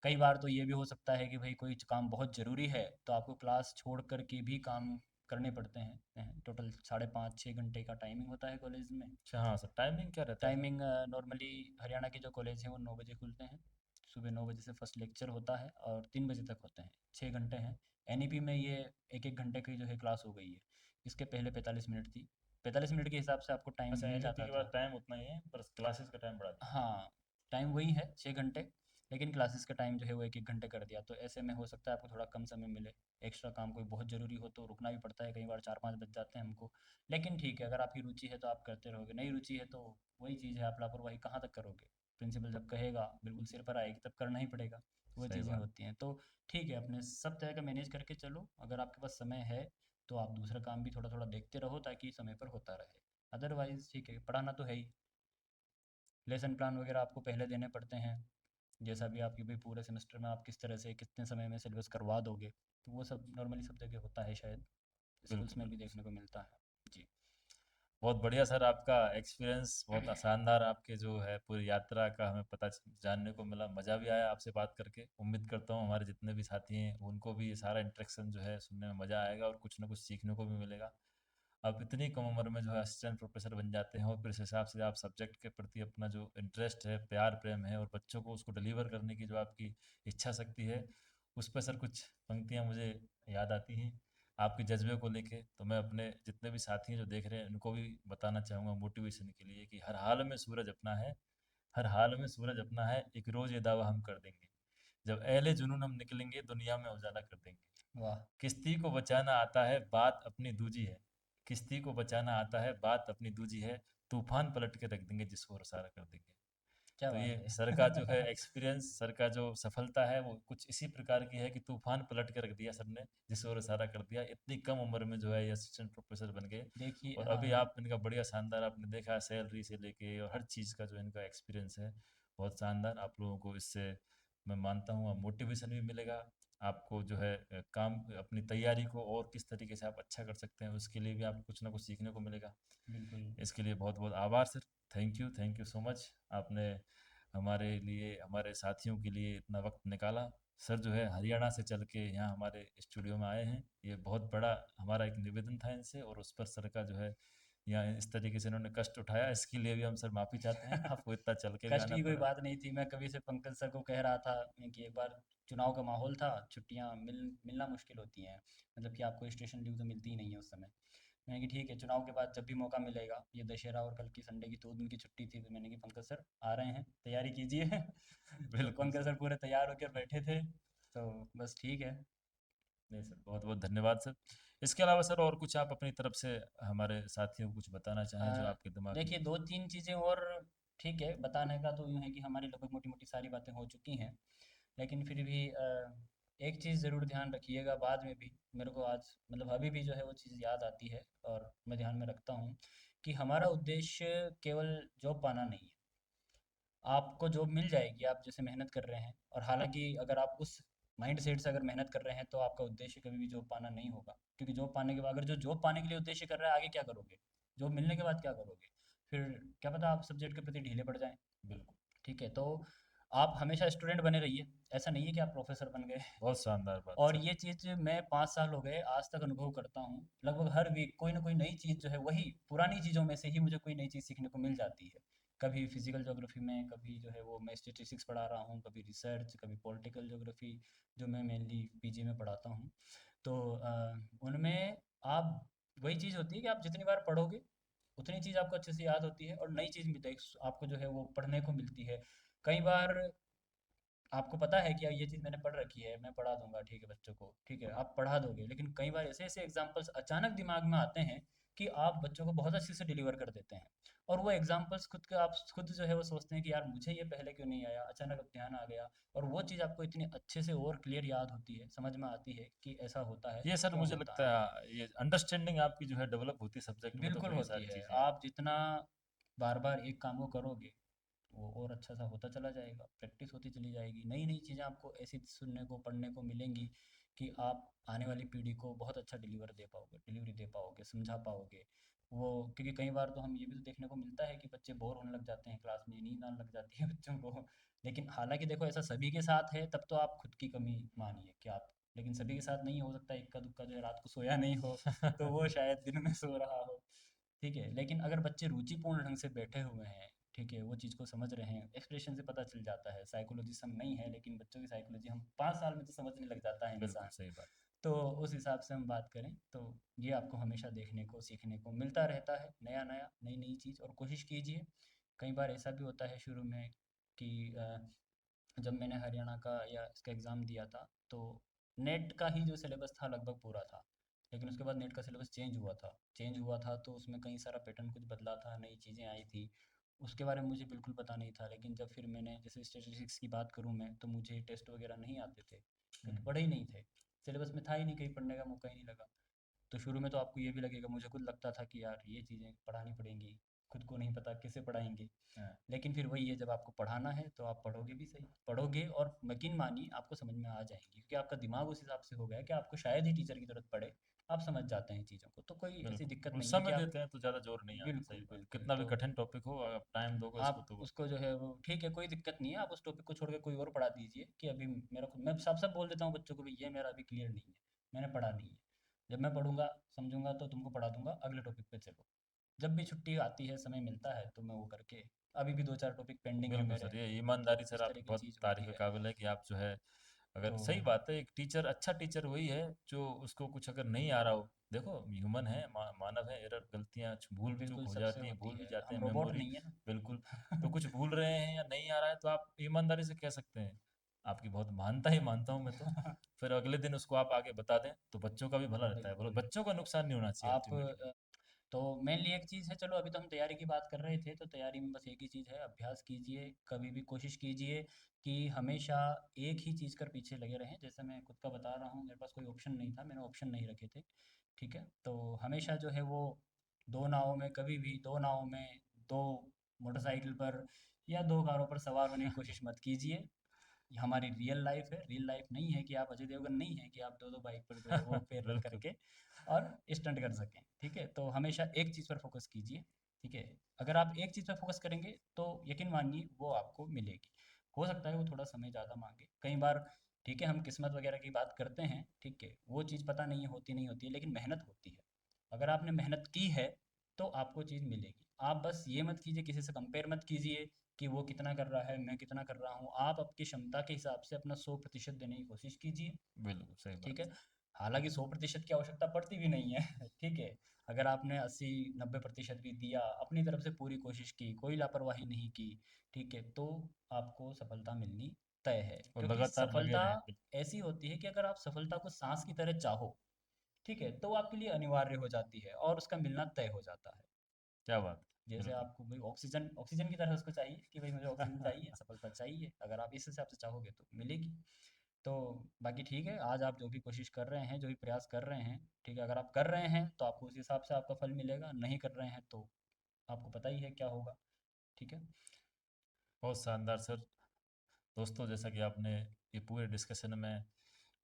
कई बार तो ये भी हो सकता है कि भाई कोई काम बहुत ज़रूरी है, तो आपको क्लास छोड़ कर के भी काम करने पड़ते हैं। टोटल 5.5 6 घंटे का टाइमिंग होता है कॉलेज में। अच्छा, हाँ सर, टाइमिंग क्या रहता है सर? टाइमिंग नॉर्मली हरियाणा के जो कॉलेज हैं वो 9 बजे खुलते हैं। सुबह 9 बजे से फर्स्ट लेक्चर होता है और 3 बजे तक होते हैं, 6 घंटे हैं। एनईपी में ये एक एक घंटे की जो है क्लास हो गई है। इसके पहले 45 मिनट थी। 45 मिनट के हिसाब से आपको टाइम अच्छा, मिल एनईपी जाता के बाद था। टाइम उतना ही है, बस क्लासेस का टाइम बढ़ा दिया? हाँ, टाइम वही है 6 घंटे, लेकिन क्लासेस का टाइम जो है वो एक एक घंटे कर दिया, तो ऐसे में हो सकता है आपको थोड़ा कम समय मिले। एक्स्ट्रा काम कोई बहुत ज़रूरी हो तो रुकना भी पड़ता है, कई बार 4 5 बज जाते हैं हमको। लेकिन ठीक है, अगर आपकी रुचि है तो आप करते रहोगे, नहीं रुचि है तो वही चीज़ है, आप लापरवाही कहाँ तक करोगे। प्रिंसिपल जब कहेगा बिल्कुल सिर पर आएगी तब करना ही पड़ेगा। वो सही चीज़ें बात। होती हैं, तो ठीक है, अपने सब तरह का मैनेज करके चलो। अगर आपके पास समय है तो आप दूसरा काम भी थोड़ा थोड़ा देखते रहो ताकि समय पर होता रहे। अदरवाइज ठीक है, पढ़ाना तो है ही। लेसन प्लान वगैरह आपको पहले देने पड़ते हैं, जैसा भी आपकी भी पूरे सेमेस्टर में आप किस तरह से कितने समय में सिलेबस करवा दोगे, तो वो सब नॉर्मली सब जगह होता है, शायद स्कूल्स बिल्कुल में भी बिल्कुल देखने सर। को मिलता है। जी। बहुत बढ़िया सर, आपका एक्सपीरियंस बहुत शानदार, आपके जो है पूरी यात्रा का हमें जानने को मिला, मज़ा भी आया आपसे बात करके। उम्मीद करता हूँ हमारे जितने भी साथी हैं उनको भी ये सारा इंटरेक्शन जो है सुनने में मज़ा आएगा और कुछ ना कुछ सीखने को भी मिलेगा। आप इतनी कम उम्र में जो है असिस्टेंट प्रोफेसर बन जाते हैं और फिर इस हिसाब से आप सब्जेक्ट के प्रति अपना जो इंटरेस्ट है, प्यार प्रेम है और बच्चों को उसको डिलीवर करने की जो आपकी इच्छा शक्ति है, उस पर सर कुछ पंक्तियाँ मुझे याद आती हैं आपके जज्बे को लेके। तो मैं अपने जितने भी साथी हैं जो देख रहे हैं उनको भी बताना चाहूँगा मोटिवेशन के लिए कि हर हाल में सूरज अपना है, हर हाल में सूरज अपना है, एक रोज़ ये दावा हम कर देंगे, जब अहले जुनून हम निकलेंगे दुनिया में उजाला कर देंगे। वाह। किश्ती को बचाना आता है, बात अपनी दूजी है। किश्ती को बचाना आता है, बात अपनी दूजी है। तूफान पलट के रख देंगे, जिसको और सारा कर देंगे। क्या तो बात ये है। सर का जो है एक्सपीरियंस, सर का जो सफलता है वो कुछ इसी प्रकार की है कि तूफान पलट के रख दिया सर ने, जिसको और सारा कर दिया। इतनी कम उम्र में जो है ये असिस्टेंट प्रोफेसर बन गए। देखिए, और अभी हाँ। आप इनका बढ़िया शानदार आपने देखा, सैलरी से लेके और हर चीज़ का जो इनका एक्सपीरियंस है बहुत शानदार। आप लोगों को इससे मैं मानता हूँ मोटिवेशन भी मिलेगा। आपको जो है काम अपनी तैयारी को और किस तरीके से आप अच्छा कर सकते हैं उसके लिए भी आपको कुछ ना कुछ सीखने को मिलेगा। बिल्कुल। इसके लिए बहुत बहुत आभार sir. Thank you so much. आपने हमारे लिए, हमारे साथियों के लिए इतना वक्त निकाला। सर जो है हरियाणा से चल के यहाँ हमारे स्टूडियो में आए हैं, ये बहुत बड़ा हमारा एक निवेदन था इनसे, और उस पर सर का जो है यहाँ इस तरीके से इन्होंने कष्ट उठाया, इसके लिए भी हम सर माफ़ी चाहते हैं, आपको इतना चल के भी कष्ट आना की कोई पड़ा। बात नहीं थी, मैं कभी से पंकज सर को कह रहा था कि एक बार चुनाव का माहौल था, छुट्टियां मिलना मुश्किल होती हैं, मतलब कि आपको स्टेशन लीव तो मिलती ही नहीं है उस समय। मैंने कि ठीक है, चुनाव के बाद जब भी मौका मिलेगा, ये दशहरा और कल की संडे की 2 दिन की छुट्टी थी, तो मैंने कि पंकज सर आ रहे हैं, तैयारी कीजिए। तो बिल्कुल पंकज सर। सर पूरे तैयार होकर बैठे थे, तो बस ठीक है। नहीं सर, बहुत बहुत धन्यवाद सर। इसके अलावा सर और कुछ आप अपनी तरफ से हमारे साथियों को कुछ बताना चाहें जो अ, आपके दिमाग में? देखिए, 2 3 चीज़ें और, ठीक है, बताने का तो यूँ है कि हमारी लगभग मोटी मोटी सारी बातें हो चुकी हैं, लेकिन फिर भी एक चीज़ ज़रूर ध्यान रखिएगा, बाद में भी मेरे को आज मतलब अभी भी जो है वो चीज़ याद आती है, और मैं ध्यान में रखता हूँ कि हमारा उद्देश्य केवल जॉब पाना नहीं है। आपको जॉब मिल जाएगी, आप जैसे मेहनत कर रहे हैं, और हालांकि अगर आप उस माइंड सेट से अगर मेहनत कर रहे हैं तो आपका उद्देश्य कभी भी जॉब पाना नहीं होगा, क्योंकि जॉब पाने के बाद, अगर जो जॉब पाने के लिए उद्देश्य कर रहा है, आगे क्या करोगे, जॉब मिलने के बाद क्या करोगे, फिर क्या पता आप सब्जेक्ट के प्रति ढीले पड़ जाएं। बिल्कुल। ठीक है, तो आप हमेशा स्टूडेंट बने रहिए, ऐसा नहीं है कि आप प्रोफेसर बन गए। बहुत शानदार बात और सर। ये चीज़ मैं 5 साल हो गए आज तक अनुभव करता हूँ, लगभग हर वीक कोई ना कोई नई चीज़ जो है, वही पुरानी चीज़ों में से ही मुझे कोई नई चीज़ सीखने को मिल जाती है। कभी फिजिकल ज्योग्राफी में, कभी जो है वो मैं स्टेटिस्टिक्स पढ़ा रहा हूँ, कभी रिसर्च, कभी पॉलिटिकल ज्योग्राफी, जो मैं मेनली पीजी में पढ़ाता हूँ। तो उनमें आप वही चीज़ होती है कि आप जितनी बार पढ़ोगे उतनी चीज़ आपको अच्छे से याद होती है और नई चीज़ मिलती है आपको जो है वो पढ़ने को मिलती है। कई बार आपको पता है कि यार ये चीज़ मैंने पढ़ रखी है, मैं पढ़ा दूंगा, ठीक है बच्चों को, ठीक है आप पढ़ा दोगे, लेकिन कई बार ऐसे ऐसे एग्जाम्पल्स अचानक दिमाग में आते हैं कि आप बच्चों को बहुत अच्छे से डिलीवर कर देते हैं। और वो एग्जाम्पल्स खुद के आप खुद जो है वो सोचते हैं कि यार मुझे ये पहले क्यों नहीं आया, अचानक अब ध्यान आ गया। और वो चीज़ आपको इतनी अच्छे से और क्लियर याद होती है, समझ में आती है कि ऐसा होता है, ये सर क्यों मुझे होता लगता है। है ये अंडरस्टैंडिंग आपकी जो है डेवलप होती है सब्जेक्ट में, तो बिल्कुल फिर ये होती सारी है। चीज़ें आप जितना बार बार एक काम को करोगे वो और अच्छा सा होता चला जाएगा, प्रैक्टिस होती चली जाएगी, नई नई चीज़ें आपको ऐसी सुनने को पढ़ने को मिलेंगी कि आप आने वाली पीढ़ी को बहुत अच्छा डिलीवरी दे पाओगे, समझा पाओगे। वो क्योंकि कई बार तो हम ये भी तो देखने को मिलता है कि बच्चे बोर होने लग जाते हैं क्लास में, नींद आने लग जाती है बच्चों को। लेकिन हालांकि देखो ऐसा सभी के साथ है, तब तो आप खुद की कमी मानिए कि आप, लेकिन सभी के साथ नहीं हो सकता, इक्का दुक्का जो है रात को सोया नहीं हो तो वो शायद दिन में सो रहा हो। ठीक है, लेकिन अगर बच्चे रुचिपूर्ण ढंग से बैठे हुए हैं, ठीक है, वो चीज़ को समझ रहे हैं, एक्सप्रेशन से पता चल जाता है, साइकोलॉजिस्ट हम नहीं है लेकिन बच्चों की साइकोलॉजी हम 5 साल में तो समझने लग जाता है बिल्कुल इंसान। सही बात। तो उस हिसाब से हम बात करें तो ये आपको हमेशा देखने को सीखने को मिलता रहता है, नया नया नई नई चीज़, और कोशिश कीजिए। कई बार ऐसा भी होता है शुरू में कि जब मैंने हरियाणा का या इसका एग्ज़ाम दिया था तो नेट का ही जो सिलेबस था लगभग पूरा था, लेकिन उसके बाद नेट का सिलेबस चेंज हुआ था तो उसमें कई सारा पैटर्न कुछ बदला था, नई चीज़ें आई थी, उसके बारे में मुझे बिल्कुल पता नहीं था। लेकिन जब फिर मैंने जैसे स्टेटिस्टिक्स की बात करूँ मैं, तो मुझे टेस्ट वगैरह नहीं आते थे क्योंकि हम्म। पढ़े ही नहीं थे, सिलेबस में था ही नहीं, कहीं पढ़ने का मौका ही नहीं लगा। तो शुरू में तो आपको ये भी लगेगा, मुझे खुद लगता था कि यार ये चीज़ें पढ़ानी पड़ेंगी, खुद को नहीं पता कैसे पढ़ाएंगे। लेकिन फिर वही है, जब आपको पढ़ाना है तो आप पढ़ोगे भी सही, पढ़ोगे और यकीन मानिए आपको समझ में आ जाएंगी, क्योंकि आपका दिमाग उस हिसाब से हो गया है कि आपको शायद ही टीचर की ज़रूरत पड़े, आप समझ जाते हैं चीज़ों को, तो कोई ऐसी बिल्कुल, दिक्कत हम नहीं है कि समय आप। देते हैं तो ज़्यादा जोर नहीं आता, सही बिल्कुल बात। बिल्कुल। कितना भी तो कठिन टॉपिक हो, आप टाइम दोगे उसको आप तो वो। उसको जो है वो ठीक है, कोई दिक्कत नहीं है, आप उस टॉपिक को छोड़ के कोई और पढ़ा दीजिए कि अभी मेरा खुद, मैं साफ साफ बोल देता हूँ बच्चों को भी, ये मेरा अभी क्लियर नहीं है, मैंने पढ़ा नहीं है, जब मैं पढ़ूंगा समझूंगा तो तुमको पढ़ा दूंगा, अगले टॉपिक पे चलो। जब भी छुट्टी आती है, समय मिलता है, तो मैं वो करके, अभी भी 2 4 टॉपिक पेंडिंग है बिल्कुल मेरे, सर, ये तो ईमानदारी सर इस तरह आपकी की बहुत चीज़ होती तारीफ़ के है। काबिल है कि आप जो है, अगर तो सही बात है, एक टीचर, अच्छा टीचर वही है जो उसको कुछ अगर नहीं आ रहा हो, देखो ह्यूमन है, मानव है, एरर, गलतियां, भूल चूक बिल्कुल हो सबसे जाती हैं, होती भूल भी है, जाते हम हैं, रोबोट मेमोरी। नहीं है बिल्कुल। तो ना। कुछ भूल रहे हैं या नहीं आ रहा है तो आप ईमानदारी से कह सकते हैं, आपकी बहुत मानता ही मानता हूँ मैं तो। फिर अगले दिन उसको आप आगे बता दें तो बच्चों का भी भला रहता है, बोलो बिल्कुल। बच्चों का नुकसान नहीं होना चाहिए आप अल्टीमेटली। तो मेनली एक चीज़ है, चलो अभी तो हम तैयारी की बात कर रहे थे, तो तैयारी में बस एक ही चीज़ है, अभ्यास कीजिए, कभी भी कोशिश कीजिए कि हमेशा एक ही चीज़ कर पीछे लगे रहें। जैसे मैं खुद का बता रहा हूँ, मेरे पास कोई ऑप्शन नहीं था, मैंने ऑप्शन नहीं रखे थे, ठीक है, तो हमेशा जो है वो दो नावों में, कभी भी दो नावों में, दो मोटरसाइकिल पर या दो कारों पर सवार होने की कोशिश मत कीजिए। ये हमारी रियल लाइफ है, रियल लाइफ नहीं है कि आप अजय देवगन नहीं है कि आप दो दो बाइक पर जो है वो पैर रख बिल्कुल। करके और स्टंट कर सकें, ठीक है, तो हमेशा एक चीज़ पर फोकस कीजिए, ठीक है। अगर आप एक चीज़ पर फोकस करेंगे तो यकीन मानिए वो आपको मिलेगी। हो सकता है वो थोड़ा समय ज़्यादा मांगे कई बार, ठीक है, हम किस्मत वगैरह की बात करते हैं, ठीक है, वो चीज़ पता नहीं है, होती नहीं होती है, लेकिन मेहनत होती है। अगर आपने मेहनत की है तो आपको चीज़ मिलेगी। आप बस ये मत कीजिए, किसी से कंपेयर मत कीजिए कि वो कितना कर रहा है, मैं कितना कर रहा हूँ। आप आपकी क्षमता के हिसाब से अपना 100% देने की कोशिश कीजिए, बिल्कुल सही ठीक बात है। है। हालाँकि 100% की आवश्यकता पड़ती भी नहीं है, ठीक है। अगर आपने 80-90% भी दिया, अपनी तरफ से पूरी कोशिश की, कोई लापरवाही नहीं की, ठीक है, तो आपको सफलता मिलनी तय है। और क्योंकि लगातार लगे सफलता रहें, बिल्कुल। ऐसी होती है कि अगर आप सफलता को साँस की तरह चाहो, ठीक है, तो वो आपके लिए अनिवार्य हो जाती है और उसका मिलना तय हो जाता है। क्या बात है, जैसे बिल्कुल। आपको भाई ऑक्सीजन ऑक्सीजन की तरह उसको चाहिए कि भाई मुझे ऑक्सीजन चाहिए, सफलता चाहिए, अगर आप इस हिसाब से चाहोगे तो मिलेगी। तो बाकी ठीक है, आज आप जो भी कोशिश कर रहे हैं, जो भी प्रयास कर रहे हैं, ठीक है, अगर आप कर रहे हैं तो आपको उस हिसाब से आपका फल मिलेगा, नहीं कर रहे हैं तो आपको पता ही है क्या होगा, ठीक है। बहुत शानदार सर। दोस्तों, जैसा कि आपने ये पूरे डिस्कशन में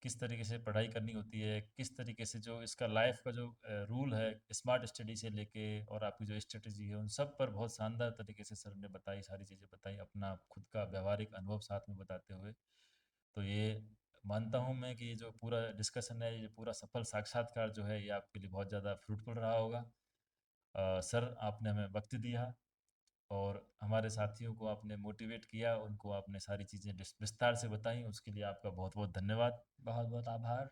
किस तरीके से पढ़ाई करनी होती है, किस तरीके से जो इसका लाइफ का जो रूल है, स्मार्ट स्टडी से लेके और आपकी जो स्ट्रेटजी है, उन सब पर बहुत शानदार तरीके से सर ने बताई, सारी चीज़ें बताई, अपना खुद का व्यवहारिक अनुभव साथ में बताते हुए। तो ये मानता हूँ मैं कि ये जो पूरा डिस्कशन है, ये पूरा सफल साक्षात्कार जो है, ये आपके लिए बहुत ज़्यादा फ्रूटफुल रहा होगा। सर, आपने हमें वक्त दिया और हमारे साथियों को आपने मोटिवेट किया, उनको आपने सारी चीज़ें विस्तार से बताई, उसके लिए आपका बहुत बहुत धन्यवाद। बहुत बहुत आभार।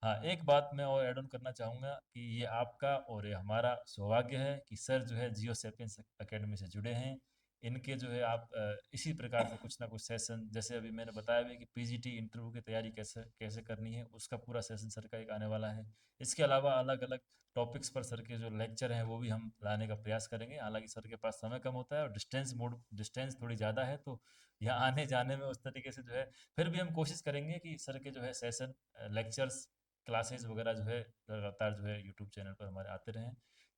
हाँ, एक बात मैं और ऐड ऑन करना चाहूँगा कि ये आपका और ये हमारा सौभाग्य है कि सर जो है जियो सैपियंस एकेडमी से जुड़े हैं। इनके जो है आप इसी प्रकार से कुछ ना कुछ सेशन, जैसे अभी मैंने बताया भी कि पीजीटी इंटरव्यू की तैयारी कैसे कैसे करनी है, उसका पूरा सेशन सर का एक आने वाला है। इसके अलावा अलग अलग टॉपिक्स पर सर के जो लेक्चर हैं वो भी हम लाने का प्रयास करेंगे। हालांकि सर के पास समय कम होता है और डिस्टेंस थोड़ी ज़्यादा है, तो यहाँ आने जाने में उस तरीके से जो है, फिर भी हम कोशिश करेंगे कि सर के जो है सेशन, लेक्चर्स, क्लासेस वगैरह जो है लगातार जो है यूट्यूब चैनल पर हमारे आते रहें।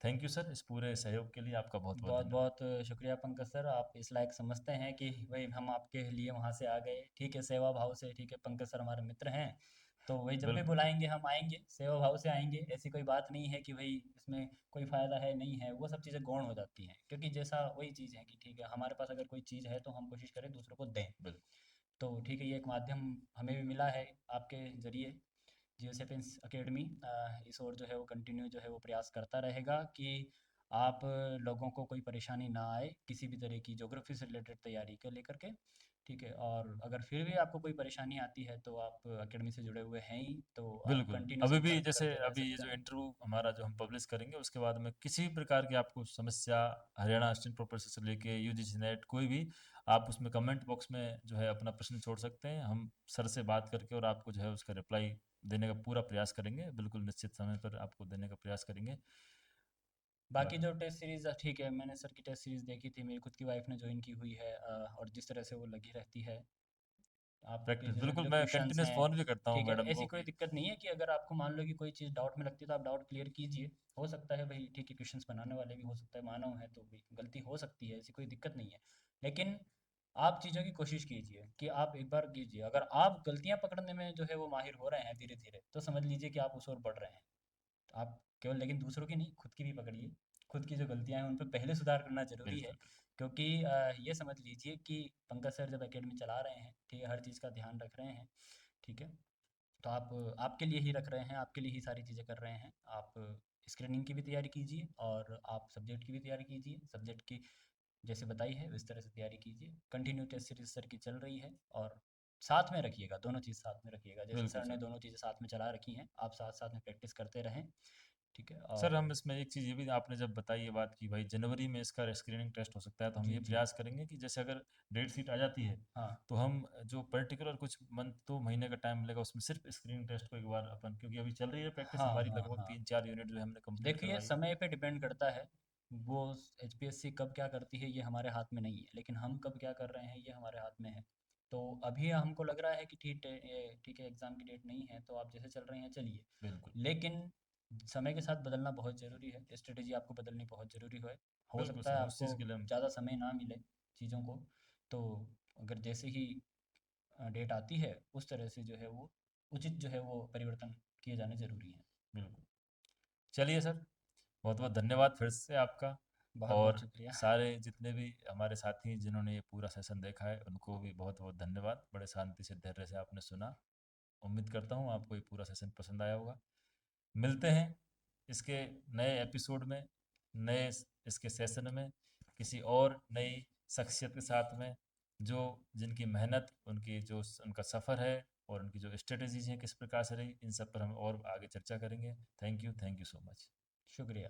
थैंक यू सर, इस पूरे सहयोग के लिए आपका बहुत बहुत बहुत धन्यवाद। बहुत शुक्रिया पंकज सर, आप इस लायक समझते हैं कि भाई हम आपके लिए वहाँ से आ गए, ठीक है, सेवा भाव से, ठीक है, पंकज सर हमारे मित्र हैं, तो वही जब भी बिल्कुल। बुलाएंगे हम आएंगे, सेवा भाव से आएंगे। ऐसी कोई बात नहीं है कि भाई इसमें कोई फ़ायदा है नहीं है, वो सब चीज़ें गौण हो जाती हैं, क्योंकि जैसा वही चीज़ है कि ठीक है हमारे पास अगर कोई चीज़ है तो हम कोशिश करें दूसरों को दें। बिल्कुल। तो ठीक है, ये एक माध्यम हमें भी मिला है आपके ज़रिए। जियो सेपियंस अकेडमी इस ओर जो है वो कंटिन्यू जो है वो प्रयास करता रहेगा कि आप लोगों को कोई परेशानी ना आए किसी भी तरह की ज्योग्राफी से रिलेटेड तैयारी को लेकर के, ठीक है। और अगर फिर भी आपको कोई परेशानी आती है तो आप एकेडमी से जुड़े हुए हैं ही, तो आप बिल्कुल, कंटिन्यू अभी भी संपर्क जैसे करते रह अभी ये सकते जो हैं। इंटरव्यू हमारा जो हम पब्लिश करेंगे उसके बाद में किसी भी प्रकार की आपको समस्या, हरियाणा असिस्टेंट प्रोफेसर से लेके यूजीसी नेट कोई भी, आप उसमें कमेंट बॉक्स में जो है अपना प्रश्न छोड़ सकते हैं। हम सर से बात करके और आपको जो है उसका रिप्लाई देने का पूरा प्रयास करेंगे, बिल्कुल निश्चित समय पर आपको देने का प्रयास करेंगे। बाकी बाकी जो टेस्ट सीरीज़ ठीक है, मैंने सर की टेस्ट सीरीज़ देखी थी, मेरी खुद की वाइफ ने ज्वाइन की हुई है, और जिस तरह से वो लगी रहती है, आपके प्रैक्टिस, जो बिल्कुल जो मैं क्वेश्चंस कंटिन्यूस हैं, फ़ोन भी करता हूँ ठीक है, मैडम ऐसी को कोई कि दिक्कत नहीं है कि अगर आपको मान लो कि कोई चीज़ डाउट में लगती है तो आप डाउट क्लियर कीजिए। हो सकता है भाई, ठीक है, क्वेश्चंस बनाने वाले भी हो सकता है मानव है, तो भी गलती हो सकती है, ऐसी कोई दिक्कत नहीं है। लेकिन आप चीज़ों की कोशिश कीजिए कि आप एक बार कीजिए, अगर आप गलतियां पकड़ने में जो है वो माहिर हो रहे हैं धीरे धीरे, तो समझ लीजिए कि आप उस ओर बढ़ रहे हैं। आप केवल लेकिन दूसरों की नहीं, खुद की भी पकड़िए। खुद की जो गलतियाँ हैं उन पे पहले सुधार करना ज़रूरी है, बिल्कुल, क्योंकि ये समझ लीजिए कि पंकज सर जब एकेडमी चला रहे हैं, ठीक है, हर चीज़ का ध्यान रख रहे हैं, ठीक है, तो आप आपके लिए ही रख रहे हैं, आपके लिए ही सारी चीज़ें कर रहे हैं। आप स्क्रीनिंग की भी तैयारी कीजिए और आप सब्जेक्ट की भी तैयारी कीजिए। सब्जेक्ट की जैसे बताई है उस तरह से तैयारी कीजिए। कंटिन्यू टेस्ट सीरीज सर की चल रही है, और साथ में रखिएगा, दोनों चीज़ साथ में रखिएगा, जैसे बिल्कुल सर ने सर। दोनों चीज़ें साथ में चला रखी हैं, आप साथ साथ में प्रैक्टिस करते रहें, ठीक है। सर और हम इसमें एक चीज़ ये भी, आपने जब बताई ये बात कि भाई जनवरी में इसका स्क्रीनिंग टेस्ट हो सकता है, तो हम जी ये जी। प्रयास करेंगे कि जैसे अगर डेट शीट आ जाती है हाँ तो हम जो पर्टिकुलर कुछ मंथ, 2 महीने का टाइम मिलेगा उसमें सिर्फ स्क्रीनिंग टेस्ट को एक बार अपन, क्योंकि अभी चल रही है प्रैक्टिस हाँ हमारी, हाँ लगभग हाँ। 3-4 यूनिट जो है हमने कंप्लीट देखिए, करवाई है। समय पे डिपेंड करता है, वो एचपीएससी कब क्या करती है ये हमारे हाथ में नहीं है, लेकिन हम कब क्या कर रहे हैं ये हमारे हाथ में है। तो अभी हमको लग रहा है कि ठीक है, एग्ज़ाम की डेट नहीं है, तो आप जैसे चल रहे हैं चलिए। बिल्कुल। लेकिन समय के साथ बदलना बहुत ज़रूरी है, स्ट्रेटेजी आपको बदलनी बहुत ज़रूरी है। हो बिल्कुल सकता है सर, उस आपको चीज़ के लिए हम, ज़्यादा समय ना मिले चीज़ों को, तो अगर जैसे ही डेट आती है उस तरह से जो है वो उचित जो है वो परिवर्तन किए जाने ज़रूरी हैं। बिल्कुल। चलिए सर, बहुत बहुत धन्यवाद फिर से आपका। बहुत बहुत और शुक्रिया। सारे जितने भी हमारे साथी हैं जिन्होंने ये पूरा सेशन देखा है उनको भी बहुत बहुत धन्यवाद, बड़े शांति से धैर्य से आपने सुना। उम्मीद करता हूँ आपको ये पूरा सेशन पसंद आया होगा। मिलते हैं इसके नए एपिसोड में, नए इसके सेशन में, किसी और नई शख्सियत के साथ में, जो जिनकी मेहनत, उनकी जो उनका सफ़र है और उनकी जो स्ट्रेटजीज हैं किस प्रकार से रही, इन सब पर हम और आगे चर्चा करेंगे। Thank you so much. शुक्रिया।